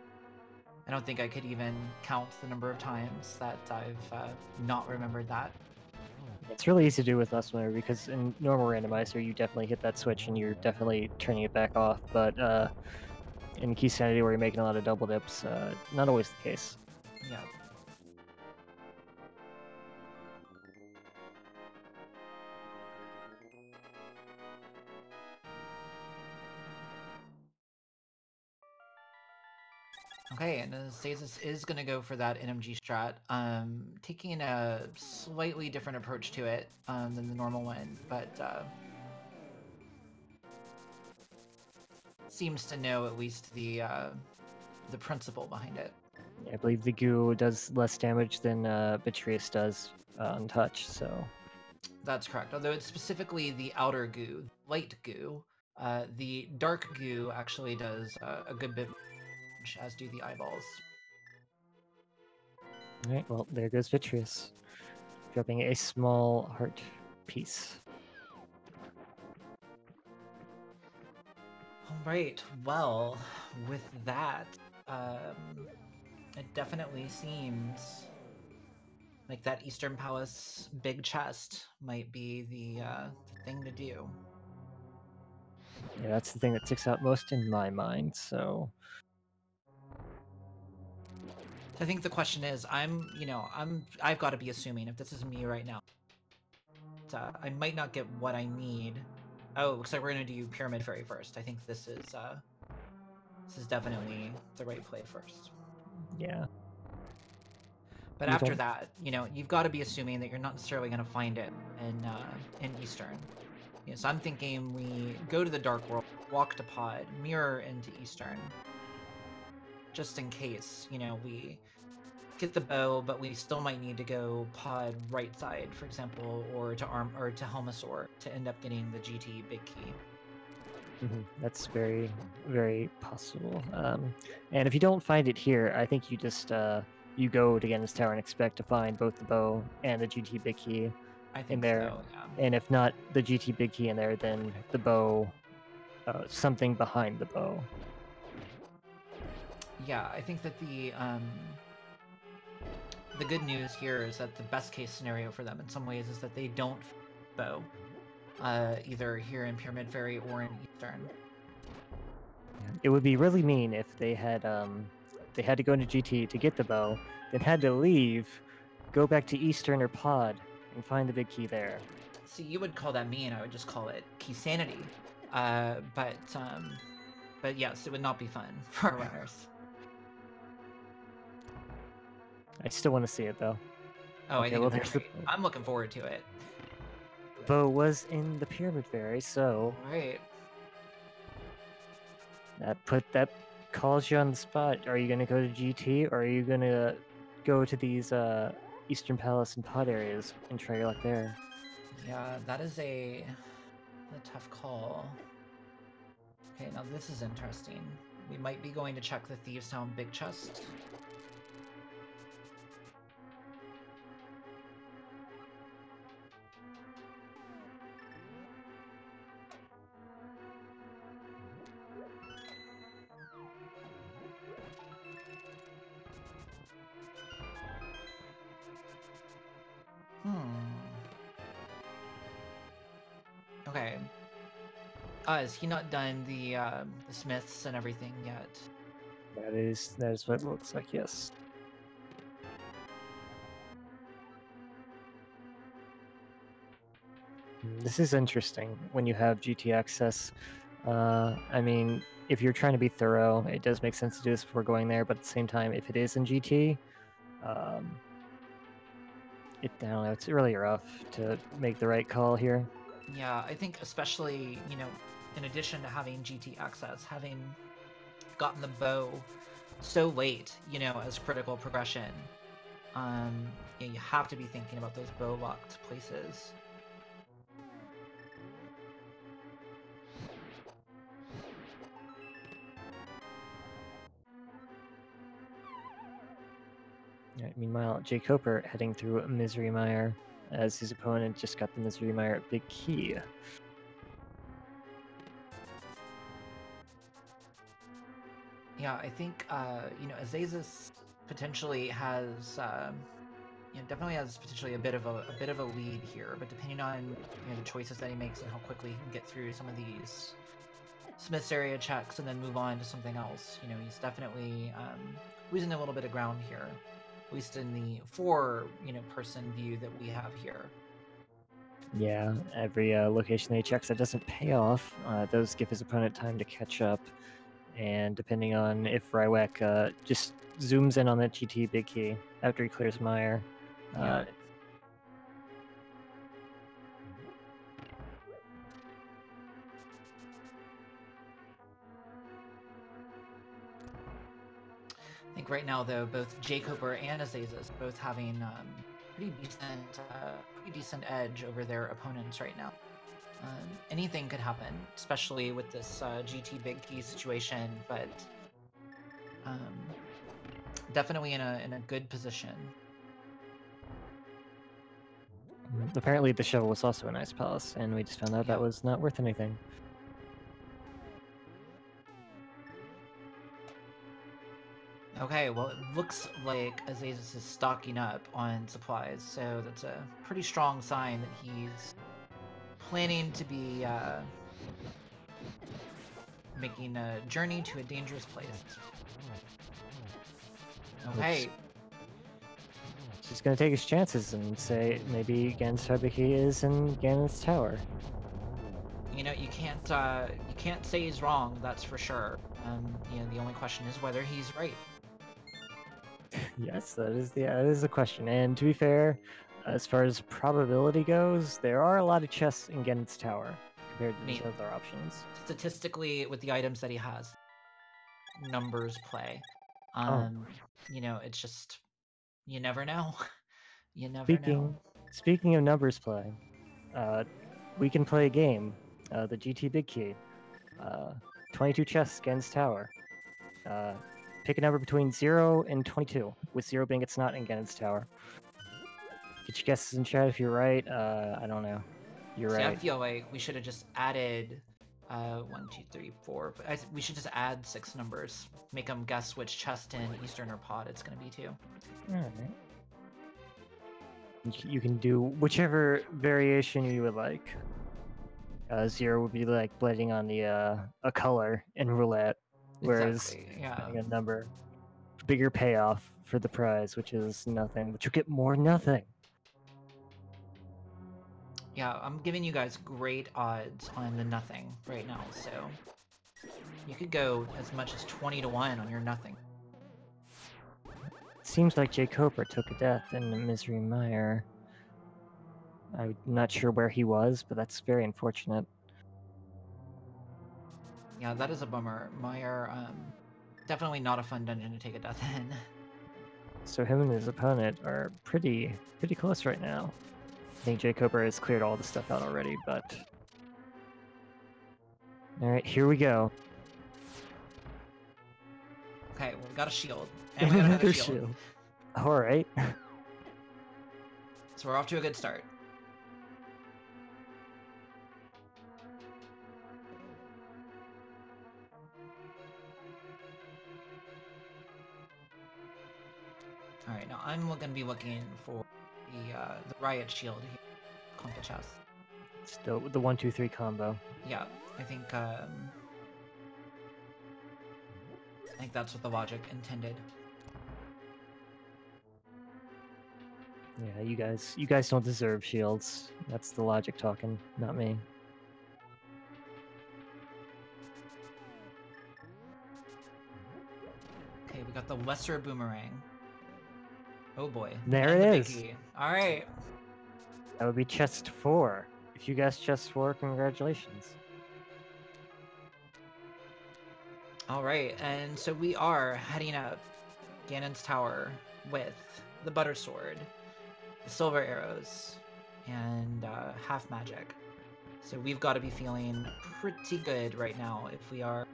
don't think I could even count the number of times that I've not remembered that. It's really easy to do with Lessmer because in normal randomizer, you definitely hit that switch and you're definitely turning it back off, but in Keysanity where you're making a lot of double dips, not always the case. Yeah. Okay, and vsasazas is going to go for that NMG strat, taking a slightly different approach to it than the normal one, but seems to know at least the principle behind it. I believe the goo does less damage than Beatrice does on touch, so... That's correct, although it's specifically the outer goo, light goo. The dark goo actually does a good bit, as do the eyeballs. Alright, well, there goes Vitreous, dropping a small heart piece. Alright, well, with that, it definitely seems like that Eastern Palace big chest might be the thing to do. Yeah, that's the thing that sticks out most in my mind, so... I think the question is, I've got to be assuming if this is me right now, I might not get what I need. Oh, looks like we're gonna do Pyramid Fairy first. I think this is definitely the right play first. Yeah. But after that, you've got to be assuming that you're not necessarily gonna find it in Eastern. So I'm thinking we go to the Dark World, walk to Pod, mirror into Eastern, just in case, we get the bow, but we still might need to go Pod right side, for example, or to Helmasaur to end up getting the GT big key. That's very, very possible. And if you don't find it here, I think you just you go to Ganon's Tower and expect to find both the bow and the GT big key in there. So, yeah. And if not the GT big key in there, then the bow, something behind the bow. Yeah, I think that the good news here is that the best case scenario for them in some ways is that they don't bow, either here in Pyramid Fairy or in Eastern. It would be really mean if they had to go into GT to get the bow, then had to leave, go back to Eastern or Pod, and find the big key there. See, you would call that mean. I would just call it Keysanity. But yes, it would not be fun for our runners. I still want to see it though. Oh, okay, I think I'm looking forward to it. The bow was in the Pyramid Fairy, so right. That calls you on the spot. Are you gonna go to GT, or are you gonna go to these Eastern Palace and Pod areas and try your luck there? Yeah, that is a tough call. Okay, now this is interesting. We might be going to check the Thieves Town big chest. Okay. Has he not done the smiths and everything yet? That is what it looks like, yes. This is interesting when you have GT access. I mean, if you're trying to be thorough, it does make sense to do this before going there, but at the same time, if it is in GT, I don't know, it's really rough to make the right call here. Yeah, I think especially, in addition to having GT access, having gotten the bow so late, as critical progression, you have to be thinking about those bow locked places. Right, meanwhile, jkoper heading through Misery Mire as his opponent just got the Misery Mire big key. Yeah, I think Azazas potentially has definitely has potentially a bit of a lead here, but depending on the choices that he makes and how quickly he can get through some of these Smith's area checks and then move on to something else, he's definitely losing a little bit of ground here, at least in the person view that we have here. Yeah, every location that he checks that doesn't pay off does give his opponent time to catch up. And depending on if Rywek just zooms in on that GT big key after he clears Mire. Yeah. I think right now, though, both jkoper and Azazas both having pretty decent edge over their opponents right now. Anything could happen, especially with this GT big key situation, but definitely in a good position. Apparently the shovel was also a nice palace, and we just found out that was not worth anything. Okay, well, it looks like Azazas is stocking up on supplies, so that's a pretty strong sign that he's planning to be making a journey to a dangerous place. Okay. Oops. just gonna take his chances and say maybe Ganon's Hibiki is in Ganon's tower. You know, you can't say he's wrong. That's for sure. You know, the only question is whether he's right. Yes, that is the question. And to be fair, as far as probability goes, there are a lot of chests in Ganon's tower compared to these other options. Statistically, with the items that he has, numbers play. You know, it's just you never know. You never know. Speaking of numbers play, we can play a game, the GT Big Key, 22 chests Ganon's tower. Pick a number between 0 and 22, with 0 being it's not in Ganon's tower. Get your guesses in chat if you're right. I don't know. You're right. I feel like we should have just added 1, 2, 3, 4. We should just add 6 numbers. Make them guess which chest in Eastern or Pod it's going to be too. Alright. You can do whichever variation you would like. 0 would be like blading on the a color in roulette, whereas a number, bigger payoff for the prize, which is nothing, but you get more nothing. Yeah, I'm giving you guys great odds on the nothing right now, so you could go as much as 20 to 1 on your nothing. Seems like jkoper took a death in the Misery Mire. I'm not sure where he was, but that's very unfortunate. Yeah, that is a bummer. Mire, definitely not a fun dungeon to take a death in. So him and his opponent are pretty close right now. I think jkoper has cleared all the stuff out already, but... Alright, here we go. Okay, well, we got a shield. And we got another shield. Alright. So we're off to a good start. Alright, now I'm going to be looking for the riot shield here. Clump of chest. Still the 1, 2, 3 combo. Yeah, I think that's what the logic intended. Yeah, you guys don't deserve shields. That's the logic talking, not me. Okay, we got the lesser boomerang. Oh boy. There it is. Alright. That would be chest 4. If you guessed chest 4, congratulations. Alright, and so we are heading up Ganon's tower with the butter sword, the silver arrows, and half magic. So we've got to be feeling pretty good right now if we are...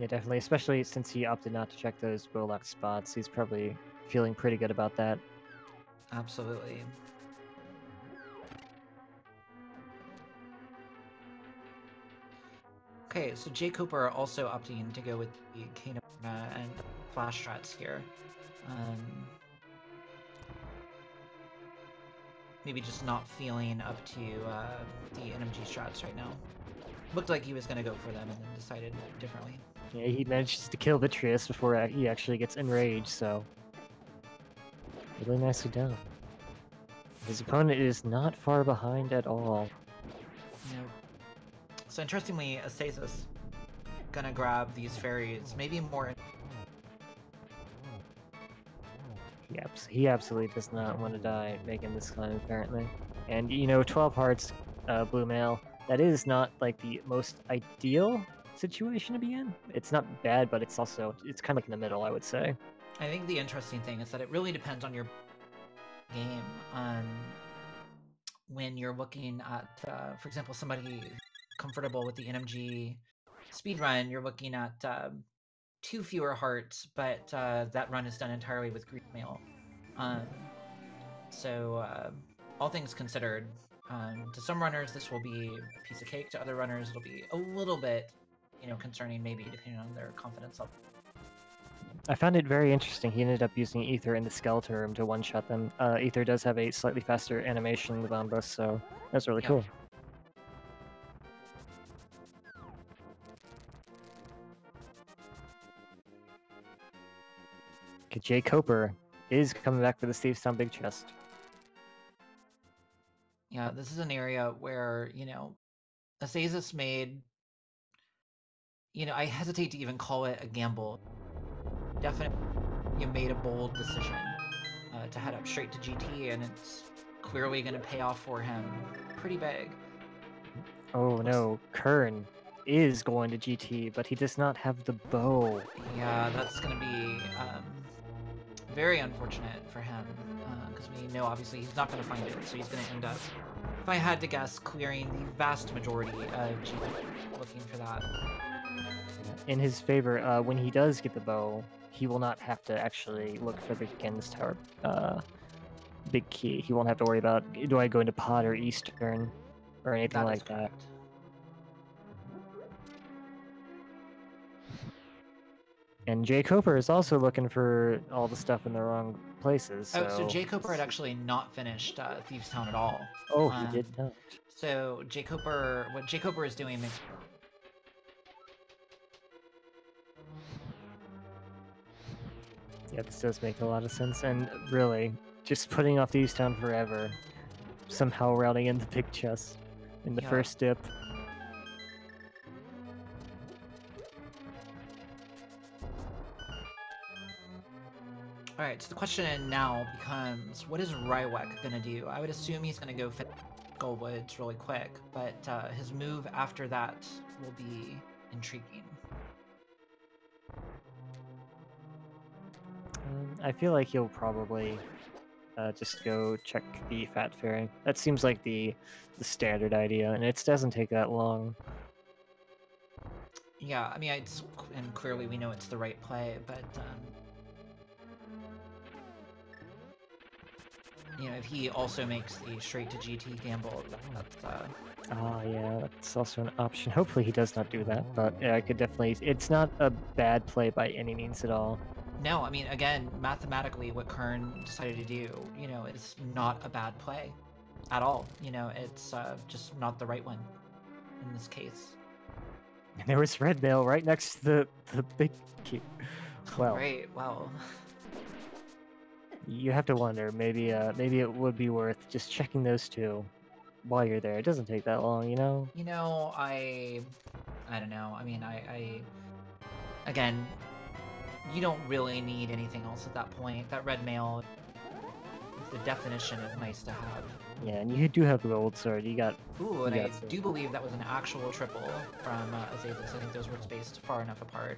Yeah, definitely, especially since he opted not to check those Bowlock spots. He's probably feeling pretty good about that. Absolutely. Okay, so jkoper also opting to go with the Ganon and flash strats here. Maybe just not feeling up to the NMG strats right now. Looked like he was going to go for them and then decided differently. Yeah, he manages to kill Vitreous before he actually gets enraged, so... really nicely done. His opponent is not far behind at all. No. So interestingly, vsasazas gonna grab these fairies, maybe more... He absolutely does not want to die making this climb, apparently. And, you know, 12 hearts, blue mail, that is not, like, the most ideal situation to be in. It's not bad, but it's kind of like in the middle, I would say. I think the interesting thing is that it really depends on your game. When you're looking at, for example, somebody comfortable with the NMG speedrun, you're looking at 2 fewer hearts, but that run is done entirely with green mail. So all things considered, to some runners this will be a piece of cake. To other runners it'll be a little bit, you know, concerning, maybe depending on their confidence level. I found it very interesting. He ended up using Ether in the Skeletor to one-shot them. Ether does have a slightly faster animation with Bombus, so that's really cool. jkoper is coming back for the Thieves Town big chest. Yeah, this is an area where, Asazas made, I hesitate to even call it a gamble. Definitely, you made a bold decision to head up straight to GT, and it's clearly going to pay off for him pretty big. Oh no, Qirn is going to GT, but he does not have the bow. Yeah, that's going to be very unfortunate for him, because we know obviously he's not going to find it, so he's going to end up, if I had to guess, clearing the vast majority of GT, looking for that. In his favor, when he does get the bow, he will not have to actually look for the Gen's Tower big key. He won't have to worry about, do I go into Pod or Eastern or anything like that. And jkoper is also looking for all the stuff in the wrong places. So... Oh, so jkoper had actually not finished Thieves Town at all. Oh, he did not. So what jkoper is doing makes... Yeah, this does make a lot of sense, and really, just putting off Thieves Town forever, somehow routing in the big chest in the first dip. Alright, so the question now becomes, what is Rywek gonna do? I would assume he's gonna go fit Skullwoods really quick, but his move after that will be intriguing. I feel like he'll probably just go check the Fat Fairy. That seems like the standard idea, and it doesn't take that long. Yeah, I mean, and clearly we know it's the right play, but if he also makes the straight to GT gamble, that's yeah, that's also an option. Hopefully he does not do that, but yeah, I could definitely... It's not a bad play by any means at all. No, I mean, again, mathematically, what Qirn decided to do, is not a bad play at all. It's just not the right one in this case. And there was red mail right next to the big key. Well, right, well... You have to wonder, maybe it would be worth just checking those two while you're there. It doesn't take that long, I don't know. I mean, again, you don't really need anything else at that point. That red mail is the definition of nice to have. Yeah, and you do have the gold sword. You got... Ooh, and I do believe that was an actual triple from Asazas. I think those were spaced far enough apart.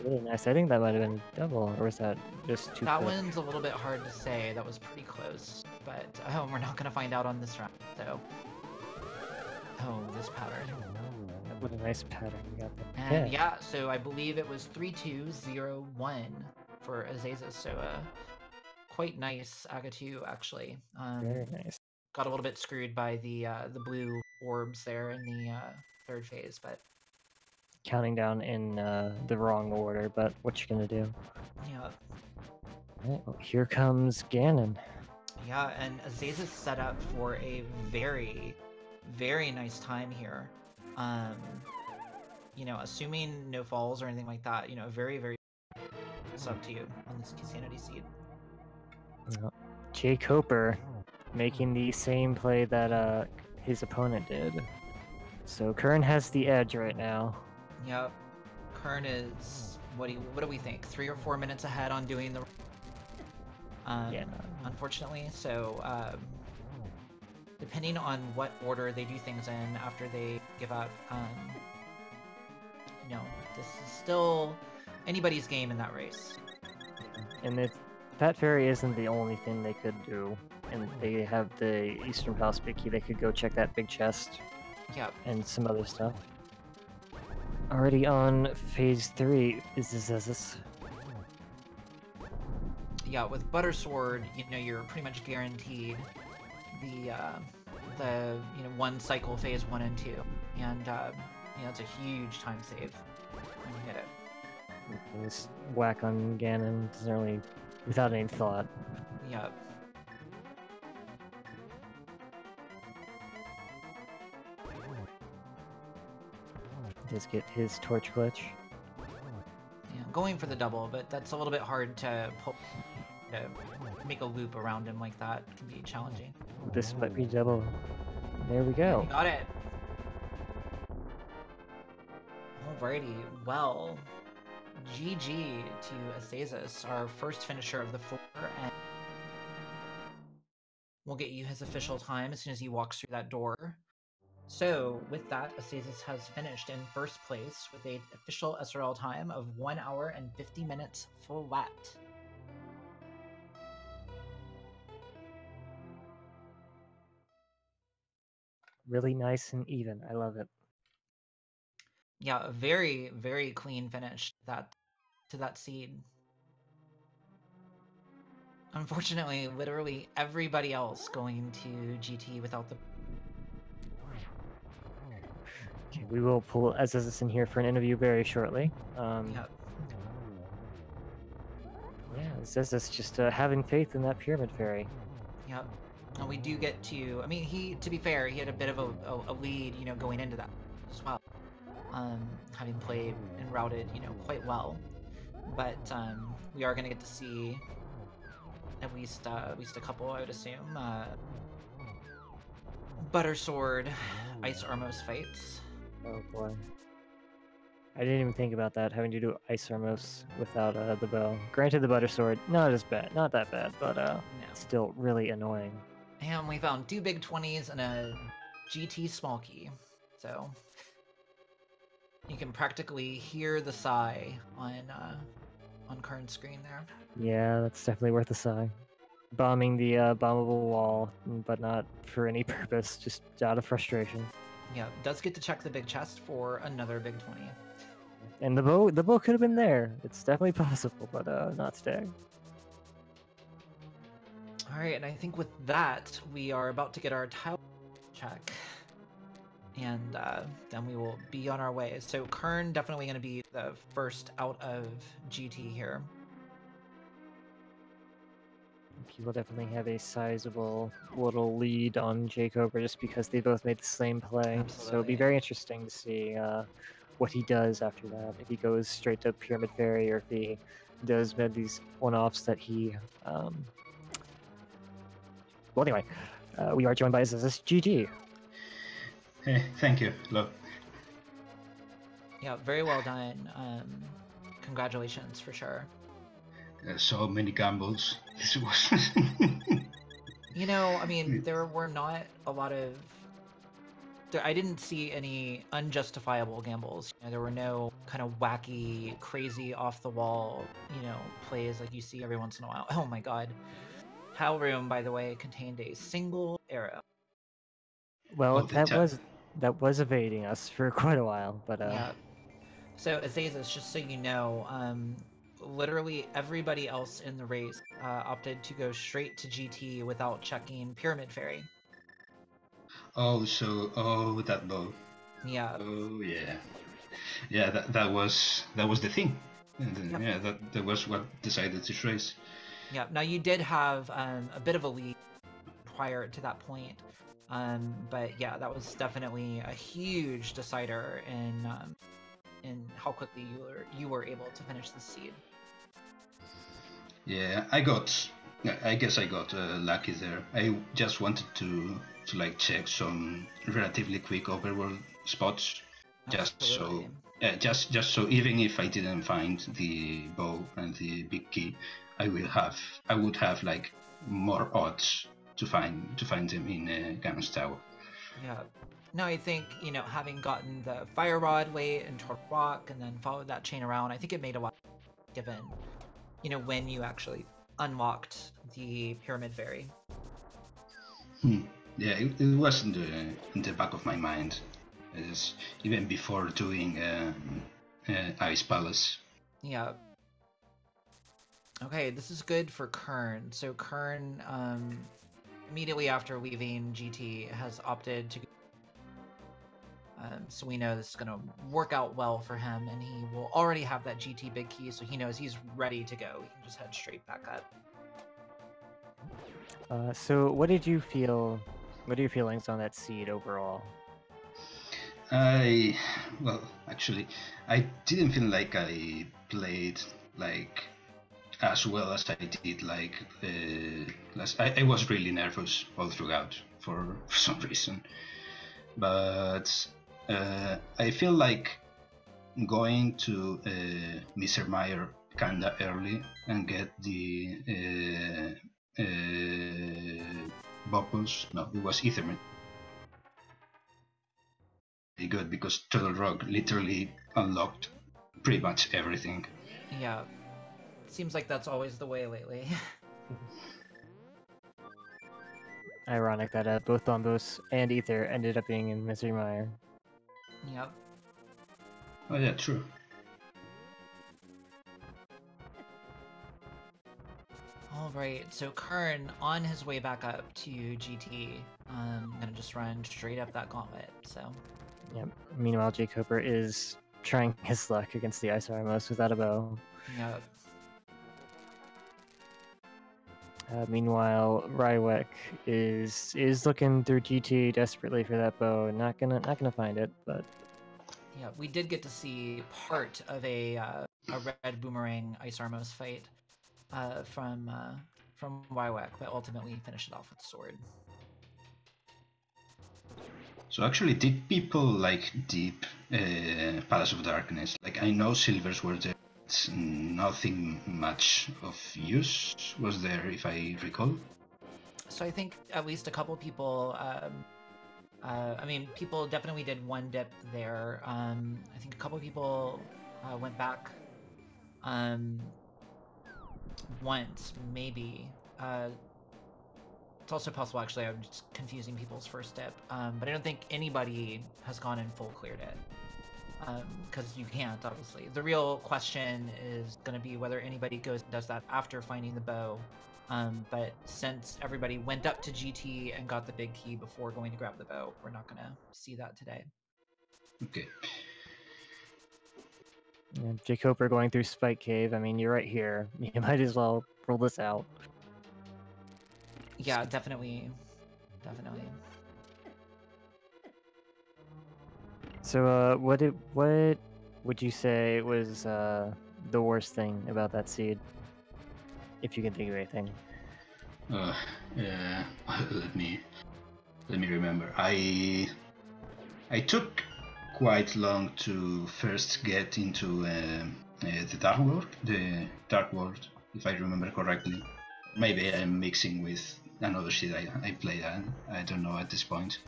Really nice. I think that might have been double, or was that just too That quick? one's a little bit hard to say. That was pretty close, but we're not going to find out on this round, so... Oh, this pattern. What a nice pattern you got there. And yeah, so I believe it was 3-2-0-1 for Asazas, so quite nice Agatu, actually. Very nice. Got a little bit screwed by the blue orbs there in the third phase, but... Counting down in the wrong order, but what you gonna do? Yeah. Right, well, here comes Ganon. Yeah, and Asazas set up for a very, very nice time here. Assuming no falls or anything like that, very, very... It's up to you on this Keysanity seed. jkoper making the same play that his opponent did. So Qirn has the edge right now. Yep. Qirn is, what do we think? 3 or 4 minutes ahead on doing the... yeah. Unfortunately, so depending on what order they do things in after they give up, this is still anybody's game in that race. And if Fat Fairy isn't the only thing they could do, and they have the Eastern Palace big key, they could go check that big chest. Yep. And some other stuff. Already on phase 3 is vsasazas. Yeah, with Butter Sword, you're pretty much guaranteed the one cycle phase 1 and 2, and it's a huge time save when you hit it. Just whack on Ganon, doesn't really, without any thought. Yep. Just get his torch glitch. Yeah, going for the double, but that's a little bit hard to make a loop around him like that. It can be challenging. This might be double. There we Yeah, go. you got it. Alrighty, well, GG to vsasazas, our first finisher of the floor, and we'll get you his official time as soon as he walks through that door. So, with that, vsasazas has finished in first place with an official SRL time of 1 hour and 50 minutes flat. Really nice and even. I love it. Yeah, a very, very clean finish to that seed. Unfortunately, literally everybody else going to GT without the... Okay, we will pull vsasazas in here for an interview very shortly. Yep. Yeah, vsasazas just having faith in that Pyramid Fairy. Yep. And we do get to... I mean, to be fair, he had a bit of a lead, you know, going into that as well. Having played and routed, you know, quite well. But we are going to get to see at least a couple, I would assume. Butter Sword, Ice Armos fights. Oh boy. I didn't even think about that, having to do Ice Armos without the bow. Granted, the Butter Sword, not that bad, but No. still really annoying. And we found 2 big 20s and a GT small key. So you can practically hear the sigh on Qirn's screen there. Yeah, that's definitely worth a sigh. Bombing the bombable wall, but not for any purpose, just out of frustration. Yeah, does get to check the big chest for another big 20. And the bow could have been there. It's definitely possible, but not today. All right, and I think with that, we are about to get our tile check. And then we will be on our way. So Qirn definitely going to be the first out of GT here. He will definitely have a sizable little lead on jkoper just because they both made the same play. Absolutely. So it'll be very interesting to see what he does after that. If he goes straight to Pyramid Fairy or if he does these one-offs that he... Well, anyway, we are joined by vsasazas GG. Hey, thank you. Hello. Yeah, very well done. Congratulations for sure. So many gambles. This was. You know, I mean, there were not a lot of... I didn't see any unjustifiable gambles. You know, there were no kind of wacky, crazy, off-the-wall, you know, plays like you see every once in a while. Oh my god. Tile Room, by the way, contained a single arrow. Well, that was evading us for quite a while, but Yeah. So, vsasazas, just so you know, literally everybody else in the race opted to go straight to GT without checking Pyramid Fairy. Oh, that bow. Yeah. Oh, yeah. Yeah, that was the thing. Yep. Yeah, that was what decided this race. Yeah. Now you did have a bit of a lead prior to that point, but yeah, that was definitely a huge decider in how quickly you were able to finish the seed. Yeah, I guess I got lucky there. I just wanted to like check some relatively quick overworld spots, Absolutely. just so even if I didn't find the bow and the big key, I would have like more odds to find them in Ganon's Tower. Yeah. No, I think, you know, having gotten the Fire Rod late and Torque Rock and then followed that chain around, I think it made a lot given, you know, when you actually unlocked the Pyramid Fairy. Yeah, it was in the back of my mind, even before doing Ice Palace. Yeah. Okay, this is good for Qirn. So Qirn, immediately after leaving GT, has opted to... so we know this is going to work out well for him, and he will already have that GT big key, so he knows he's ready to go. He can just head straight back up. So what did you feel? What are your feelings on that seed overall? Actually, I didn't feel like I played like as well as I did. Like I was really nervous all throughout for some reason, but I feel like going to Mr. Meyer kinda early and get the Bopos. No, it was Etherman. Pretty good because Turtle Rock literally unlocked pretty much everything. Yeah. Seems like that's always the way lately. Ironic that both Bombos and Ether ended up being in Mystery Mire. Yep. Oh yeah, true. Alright, so Qirn, on his way back up to GT, gonna just run straight up that gauntlet, so... Yep. Meanwhile, jkoper is trying his luck against the Ice Armos without a bow. Yep. Meanwhile, Rywek is looking through GT desperately for that bow. Not gonna find it, but Yeah, we did get to see part of a red boomerang Ice Armos fight from Rywek, but ultimately finished it off with the sword. So actually, did people like deep Palace of Darkness? Like I know silvers were there. But nothing much of use was there, if I recall. So I think at least a couple people. I mean, people definitely did one dip there. I think a couple people went back once, maybe. It's also possible, actually, I'm just confusing people's first dip. But I don't think anybody has gone and full cleared it. Because you can't, obviously. The real question is going to be whether anybody goes and does that after finding the bow. But since everybody went up to GT and got the big key before going to grab the bow, we're not going to see that today. Okay. yeah, jkoper going through Spike Cave. I mean, you're right here. You might as well roll this out. Yeah, definitely. Definitely. So, what would you say was the worst thing about that seed, if you can think of anything? Yeah. Let me remember. I took quite long to first get into the Dark World, if I remember correctly. Maybe I'm mixing with another seed I played. I don't know at this point.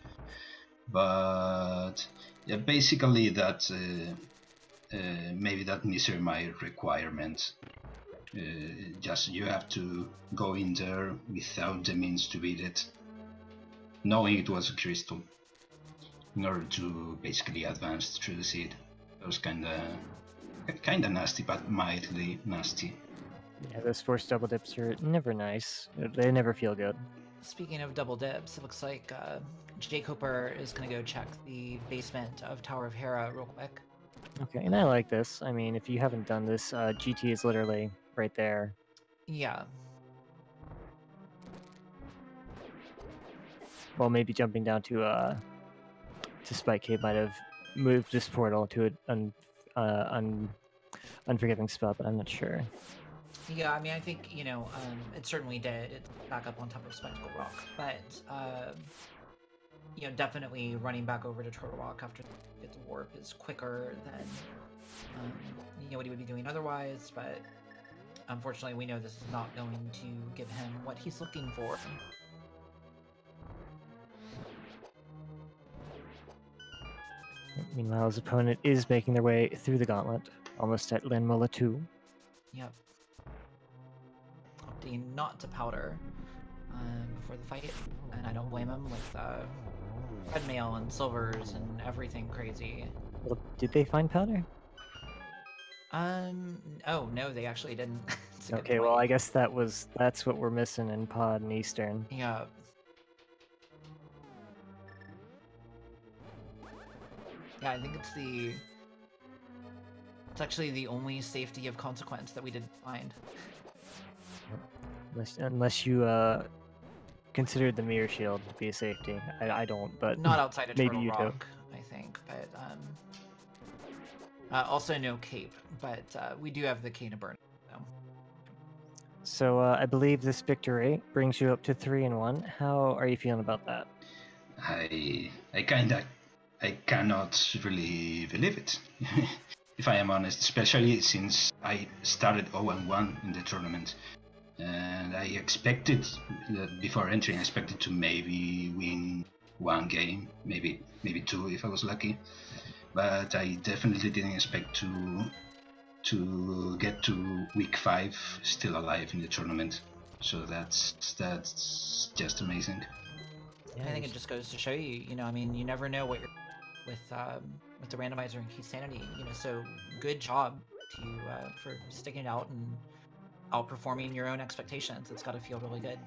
But yeah, basically that maybe that Mr. Mire requirement. Just you have to go in there without the means to beat it, knowing it was a crystal, in order to basically advance through the seed. That was kinda nasty, but mildly nasty. Yeah, those forced double dips are never nice. They never feel good. Speaking of double dips, it looks like jkoper is going to go check the basement of Tower of Hera real quick. Okay, and I like this. I mean, if you haven't done this, GT is literally right there. Yeah. Well, maybe jumping down to Spike Cave might have moved this portal to an unforgiving spot, but I'm not sure. Yeah, I mean, I think, you know, it certainly did. It's back up on top of Spectacle Rock, but, you know, definitely running back over to Turtle Rock after its warp is quicker than, you know, what he would be doing otherwise, but unfortunately we know this is not going to give him what he's looking for. Meanwhile, his opponent is making their way through the gauntlet, almost at Landmola 2. Yep. Opting not to powder before the fight, and I don't blame him with red mail and silvers and everything crazy. Well, did they find powder? Oh no, they actually didn't. It's a good Okay, well, point. I guess that's what we're missing in Pod and Eastern. Yeah. Yeah, I think it's actually the only safety of consequence that we didn't find. Unless you considered the mirror shield to be a safety. I don't, but Not outside of maybe Turtle you do. Rock, I think, but Also no cape, but we do have the cane of burn. So I believe this victory brings you up to 3-1. How are you feeling about that? I cannot really believe it, if I am honest, especially since I started 0-1 in the tournament. And I expected, before entering, I expected to maybe win one game, maybe two if I was lucky. But I definitely didn't expect to get to week 5 still alive in the tournament. So that's just amazing. Yeah, I think it just goes to show you, you know, I mean, you never know what you're with the randomizer and Keysanity, you know. So good job to you for sticking it out and outperforming your own expectations. It's got to feel really good.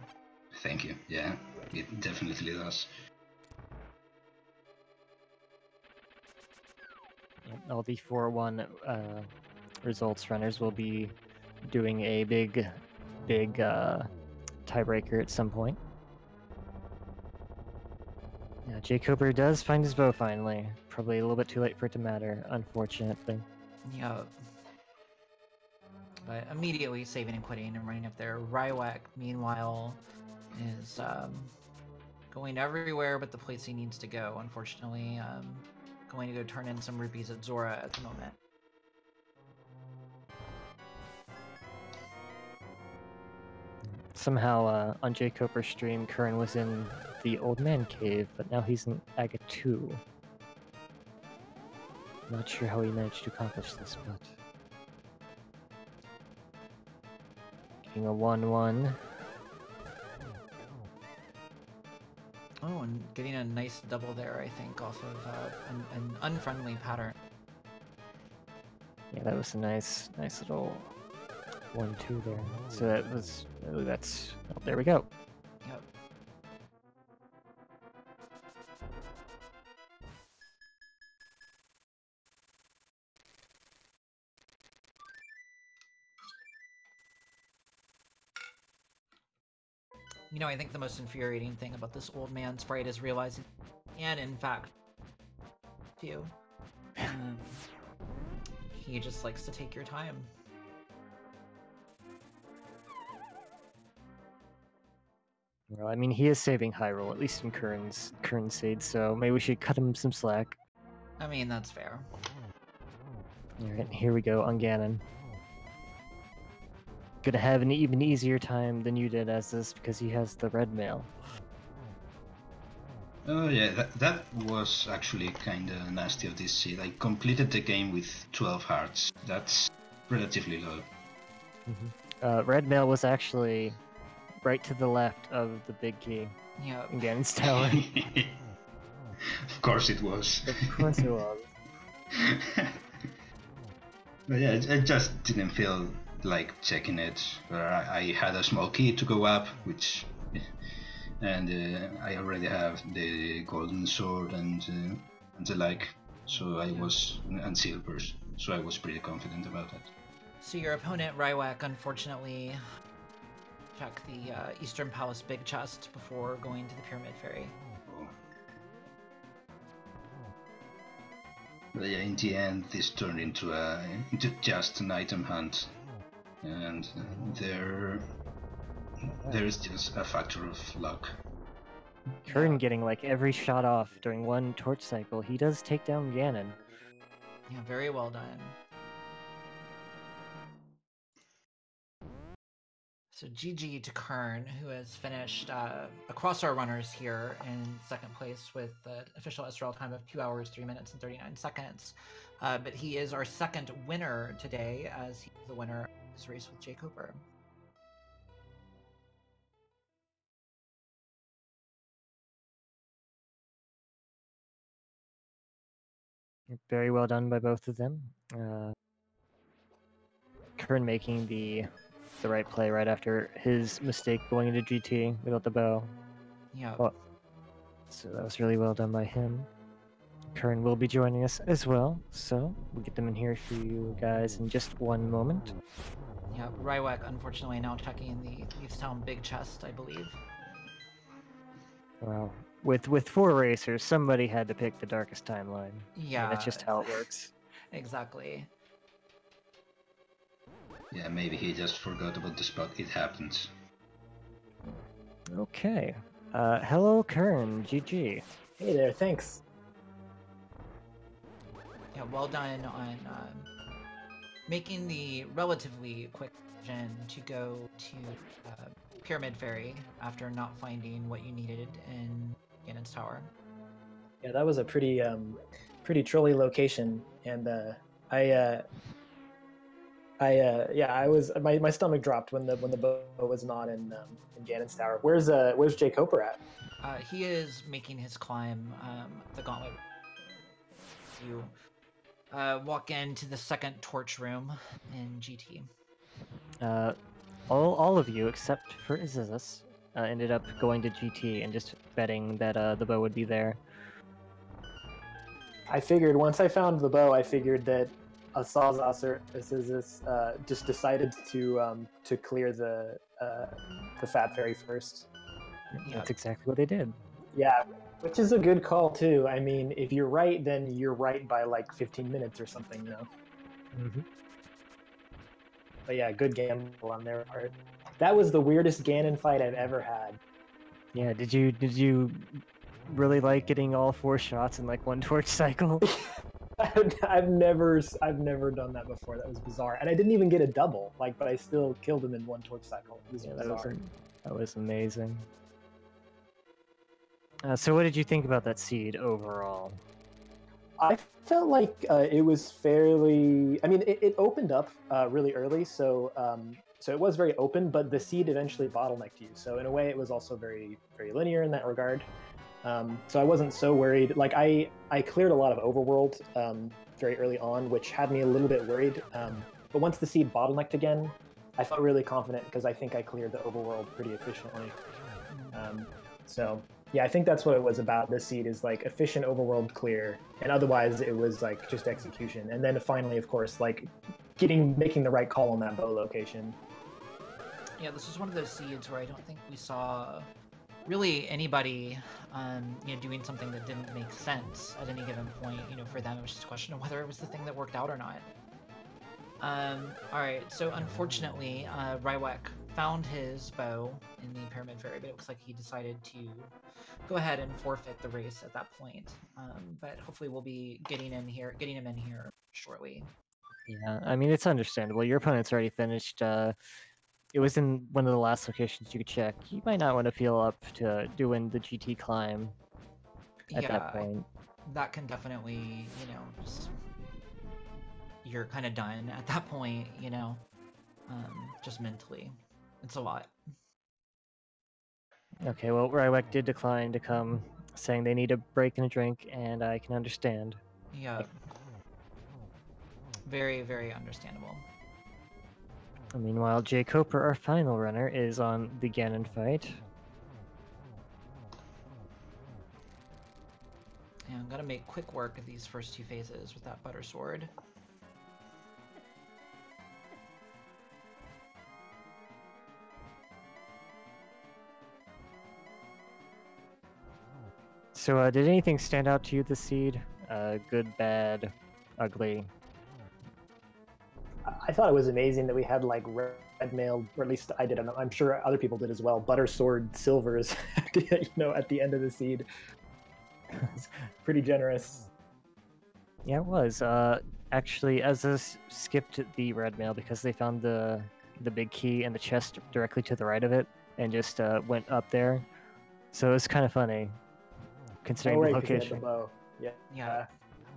Thank you. Yeah, it definitely does. All the 4-1 results runners will be doing a big tiebreaker at some point. Yeah, jkoper does find his bow finally. Probably a little bit too late for it to matter, unfortunately. Yeah. But immediately saving and quitting and running up there. Rywek, meanwhile, is going everywhere but the place he needs to go, unfortunately. Going to go turn in some rupees at Zora at the moment. Somehow on jkoper's stream, Qirn was in the Old Man Cave, but now he's in Aga 2. Not sure how he managed to accomplish this, but... Getting a 1-1. Oh, and getting a nice double there, I think, off of an unfriendly pattern. Yeah, that was a nice little 1-2 there. So that's... Oh, there we go. Yep. You know, I think the most infuriating thing about this old man sprite is realizing, and in fact, too, he just likes to take your time. Well, I mean, he is saving high roll, at least in Qirn's seed, so maybe we should cut him some slack. I mean, that's fair. Alright, here we go on Ganon. Gonna have an even easier time than you did as this because he has the red mail. Oh yeah, that was actually kinda nasty of this seed. I completed the game with 12 hearts. That's relatively low. Red mail was actually right to the left of the big key Yeah. in Ganon's tower. Of course it was. Of course it was. But yeah, I just didn't feel like checking it. I had a small key to go up, which, and I already have the golden sword and the like. So I was, and silvers. So I was pretty confident about that. So your opponent, Rywek, unfortunately checked the Eastern Palace big chest before going to the Pyramid Ferry. Oh. But yeah, in the end, this turned into just an item hunt, and there is just a factor of luck. Qirn getting like every shot off during one torch cycle. He does take down Ganon. Yeah, very well done. So GG to Qirn, who has finished across our runners here in second place with the official SRL time of 2 hours, 3 minutes, and 39 seconds. But he is our second winner today, as he's the winner of this race with jkoper. Very well done by both of them. Qirn making the right play right after his mistake going into GT without the bow. Yeah. Well, so that was really well done by him. Qirn will be joining us as well, so we'll get them in here for you guys in just one moment. Yeah, Rywek unfortunately now checking the Thieves Town big chest, I believe. Wow. With 4 racers, somebody had to pick the darkest timeline. Yeah. That's just how it works. Exactly. Yeah, maybe he just forgot about the spot. It happens. Okay. Hello, Qirn. GG. Hey there, thanks. Yeah, well done on making the relatively quick decision to go to Pyramid Ferry after not finding what you needed in Ganon's Tower. Yeah, that was a pretty trolly location, and I was my stomach dropped when the bow was not in Ganon's Tower. Where's jkoper at? He is making his climb the gauntlet. You walk into the second torch room in GT. All of you except for vsasazas ended up going to GT and just betting that the bow would be there. I figured once I found the bow, I figured that vsasazas or vsasazas just decided to clear the Fat Fairy first. Yeah. That's exactly what they did. Yeah, which is a good call too. I mean, if you're right, then you're right by like 15 minutes or something, you know. Mm-hmm. But yeah, good gamble on their part. That was the weirdest Ganon fight I've ever had. Yeah, did you really like getting all 4 shots in like one torch cycle? I've never done that before. That was bizarre, and I didn't even get a double. Like, but I still killed him in one torch cycle. It was bizarre. That was amazing. So what did you think about that seed overall? I felt like it was fairly. I mean, it opened up really early, so it was very open. But the seed eventually bottlenecked you. So in a way, it was also very linear in that regard. So I wasn't so worried. Like I cleared a lot of overworld very early on, which had me a little bit worried. But once the seed bottlenecked again, I felt really confident because I think I cleared the overworld pretty efficiently. So yeah, I think that's what it was about. This seed is like efficient overworld clear, and otherwise it was like just execution. And then finally, of course, like making the right call on that bow location. Yeah, this was one of those seeds where I don't think we saw really anybody doing something that didn't make sense at any given point. For them, it was just a question of whether it was the thing that worked out or not. Alright, so unfortunately, Rywek found his bow in the Pyramid Ferry, but it looks like he decided to go ahead and forfeit the race at that point. But hopefully we'll be getting him in here shortly. Yeah, I mean, it's understandable. Your opponent's already finished. It was in one of the last locations you could check. You might not want to feel up to doing the GT climb at that point. That can definitely, you're kind of done at that point, just mentally. It's a lot. Okay, well, Rywek did decline to come, saying they need a break and a drink, and I can understand. Yeah. Very, very understandable. Meanwhile, jkoper, our final runner, is on the Ganon fight. Yeah, I'm gonna make quick work of these first 2 phases with that butter sword. So, did anything stand out to you this seed? Good, bad, ugly? I thought it was amazing that we had like red mail, or at least I did. I'm sure other people did as well. Butter sword silvers, at the end of the seed. It's pretty generous. Yeah, it was. Actually, Ezra skipped the red mail because they found the big key in the chest directly to the right of it, and just went up there. So it was kind of funny, considering the location. The bow. Yeah.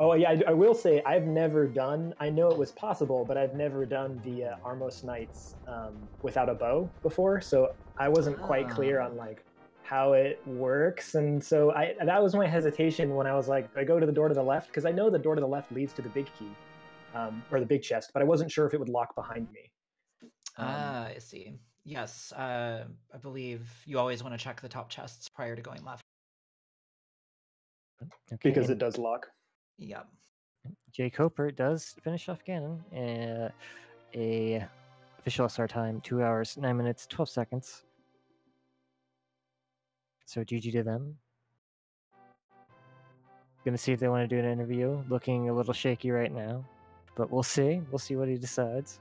Oh yeah, I will say I've never done. I know it was possible, but I've never done the Armos Knights without a bow before, so I wasn't quite clear on like how it works, and so that was my hesitation when I was like, I go to the door to the left because I know the door to the left leads to the big key, or the big chest, but I wasn't sure if it would lock behind me. I see. Yes, I believe you always want to check the top chests prior to going left. Okay, because it does lock. Yep. jkoper does finish off Ganon. A official SR time, 2 hours, 9 minutes, 12 seconds. So GG to them. Gonna see if they want to do an interview. Looking a little shaky right now. but we'll see. We'll see what he decides.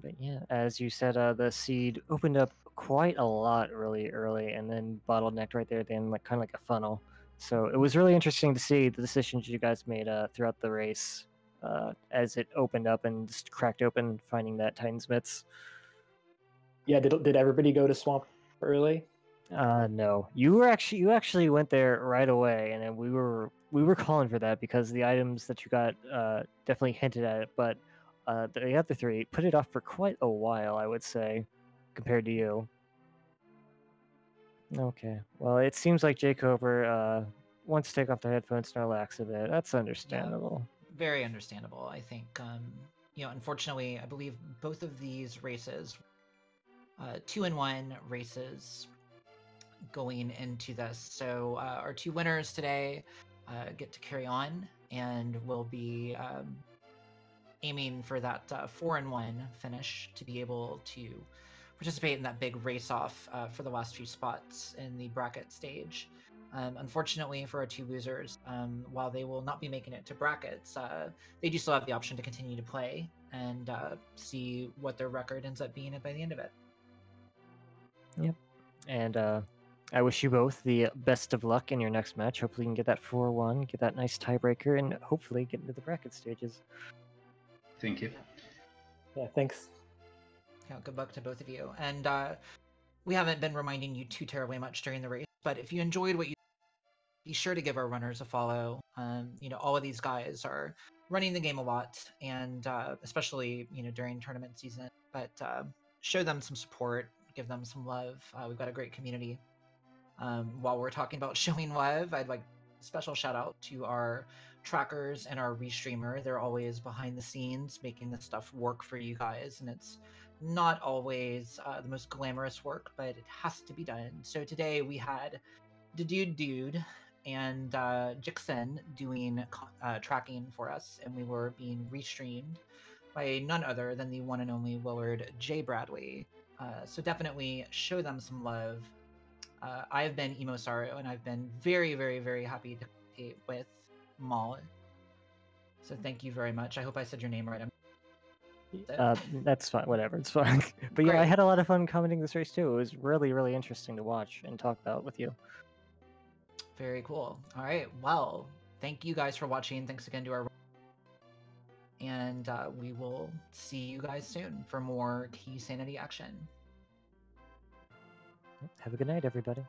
But yeah, as you said, the seed opened up quite a lot really early, and then bottlenecked right there at the end, like kind of like a funnel. So it was really interesting to see the decisions you guys made throughout the race, as it opened up and just cracked open, finding that Titan's Mitts. Yeah, did everybody go to Swamp early? No, you actually went there right away, and then we were calling for that because the items that you got definitely hinted at it, but the other three put it off for quite a while, I would say, compared to you. Okay, well, it seems like jkoper wants to take off the headphones and relax a bit. That's understandable. Yeah, very understandable. I think, unfortunately, I believe both of these races, 2-in-1 races, going into this. So our two winners today get to carry on, and we'll be aiming for that 4-in-1 finish to be able to participate in that big race-off for the last few spots in the bracket stage. Unfortunately for our two losers, while they will not be making it to brackets, they do still have the option to continue to play and see what their record ends up being by the end of it. Yep. And I wish you both the best of luck in your next match. Hopefully you can get that 4-1, get that nice tiebreaker, and hopefully get into the bracket stages. Thank you. Yeah, thanks. Yeah, good luck to both of you. And we haven't been reminding you too terribly much during the race, but if you enjoyed what you, be sure to give our runners a follow. All of these guys are running the game a lot, and especially during tournament season. But show them some support, give them some love. We've got a great community. While we're talking about showing love, I'd like a special shout out to our trackers and our restreamer. They're always behind the scenes making this stuff work for you guys, and it's not always the most glamorous work, but it has to be done. So today we had the Dude and Jixen doing tracking for us, and we were being restreamed by none other than the one and only Willard J. Bradley. So definitely show them some love. I've been Emo Sorrow, and I've been very, very, very happy to compete with Maul. So thank you very much. I hope I said your name right. That's fine. Whatever, it's fine. But yeah, I had a lot of fun commenting this race too. It was really, really interesting to watch and talk about with you. Very cool. All right. Well, thank you guys for watching. Thanks again to our... And we will see you guys soon for more Keysanity action. Have a good night, everybody.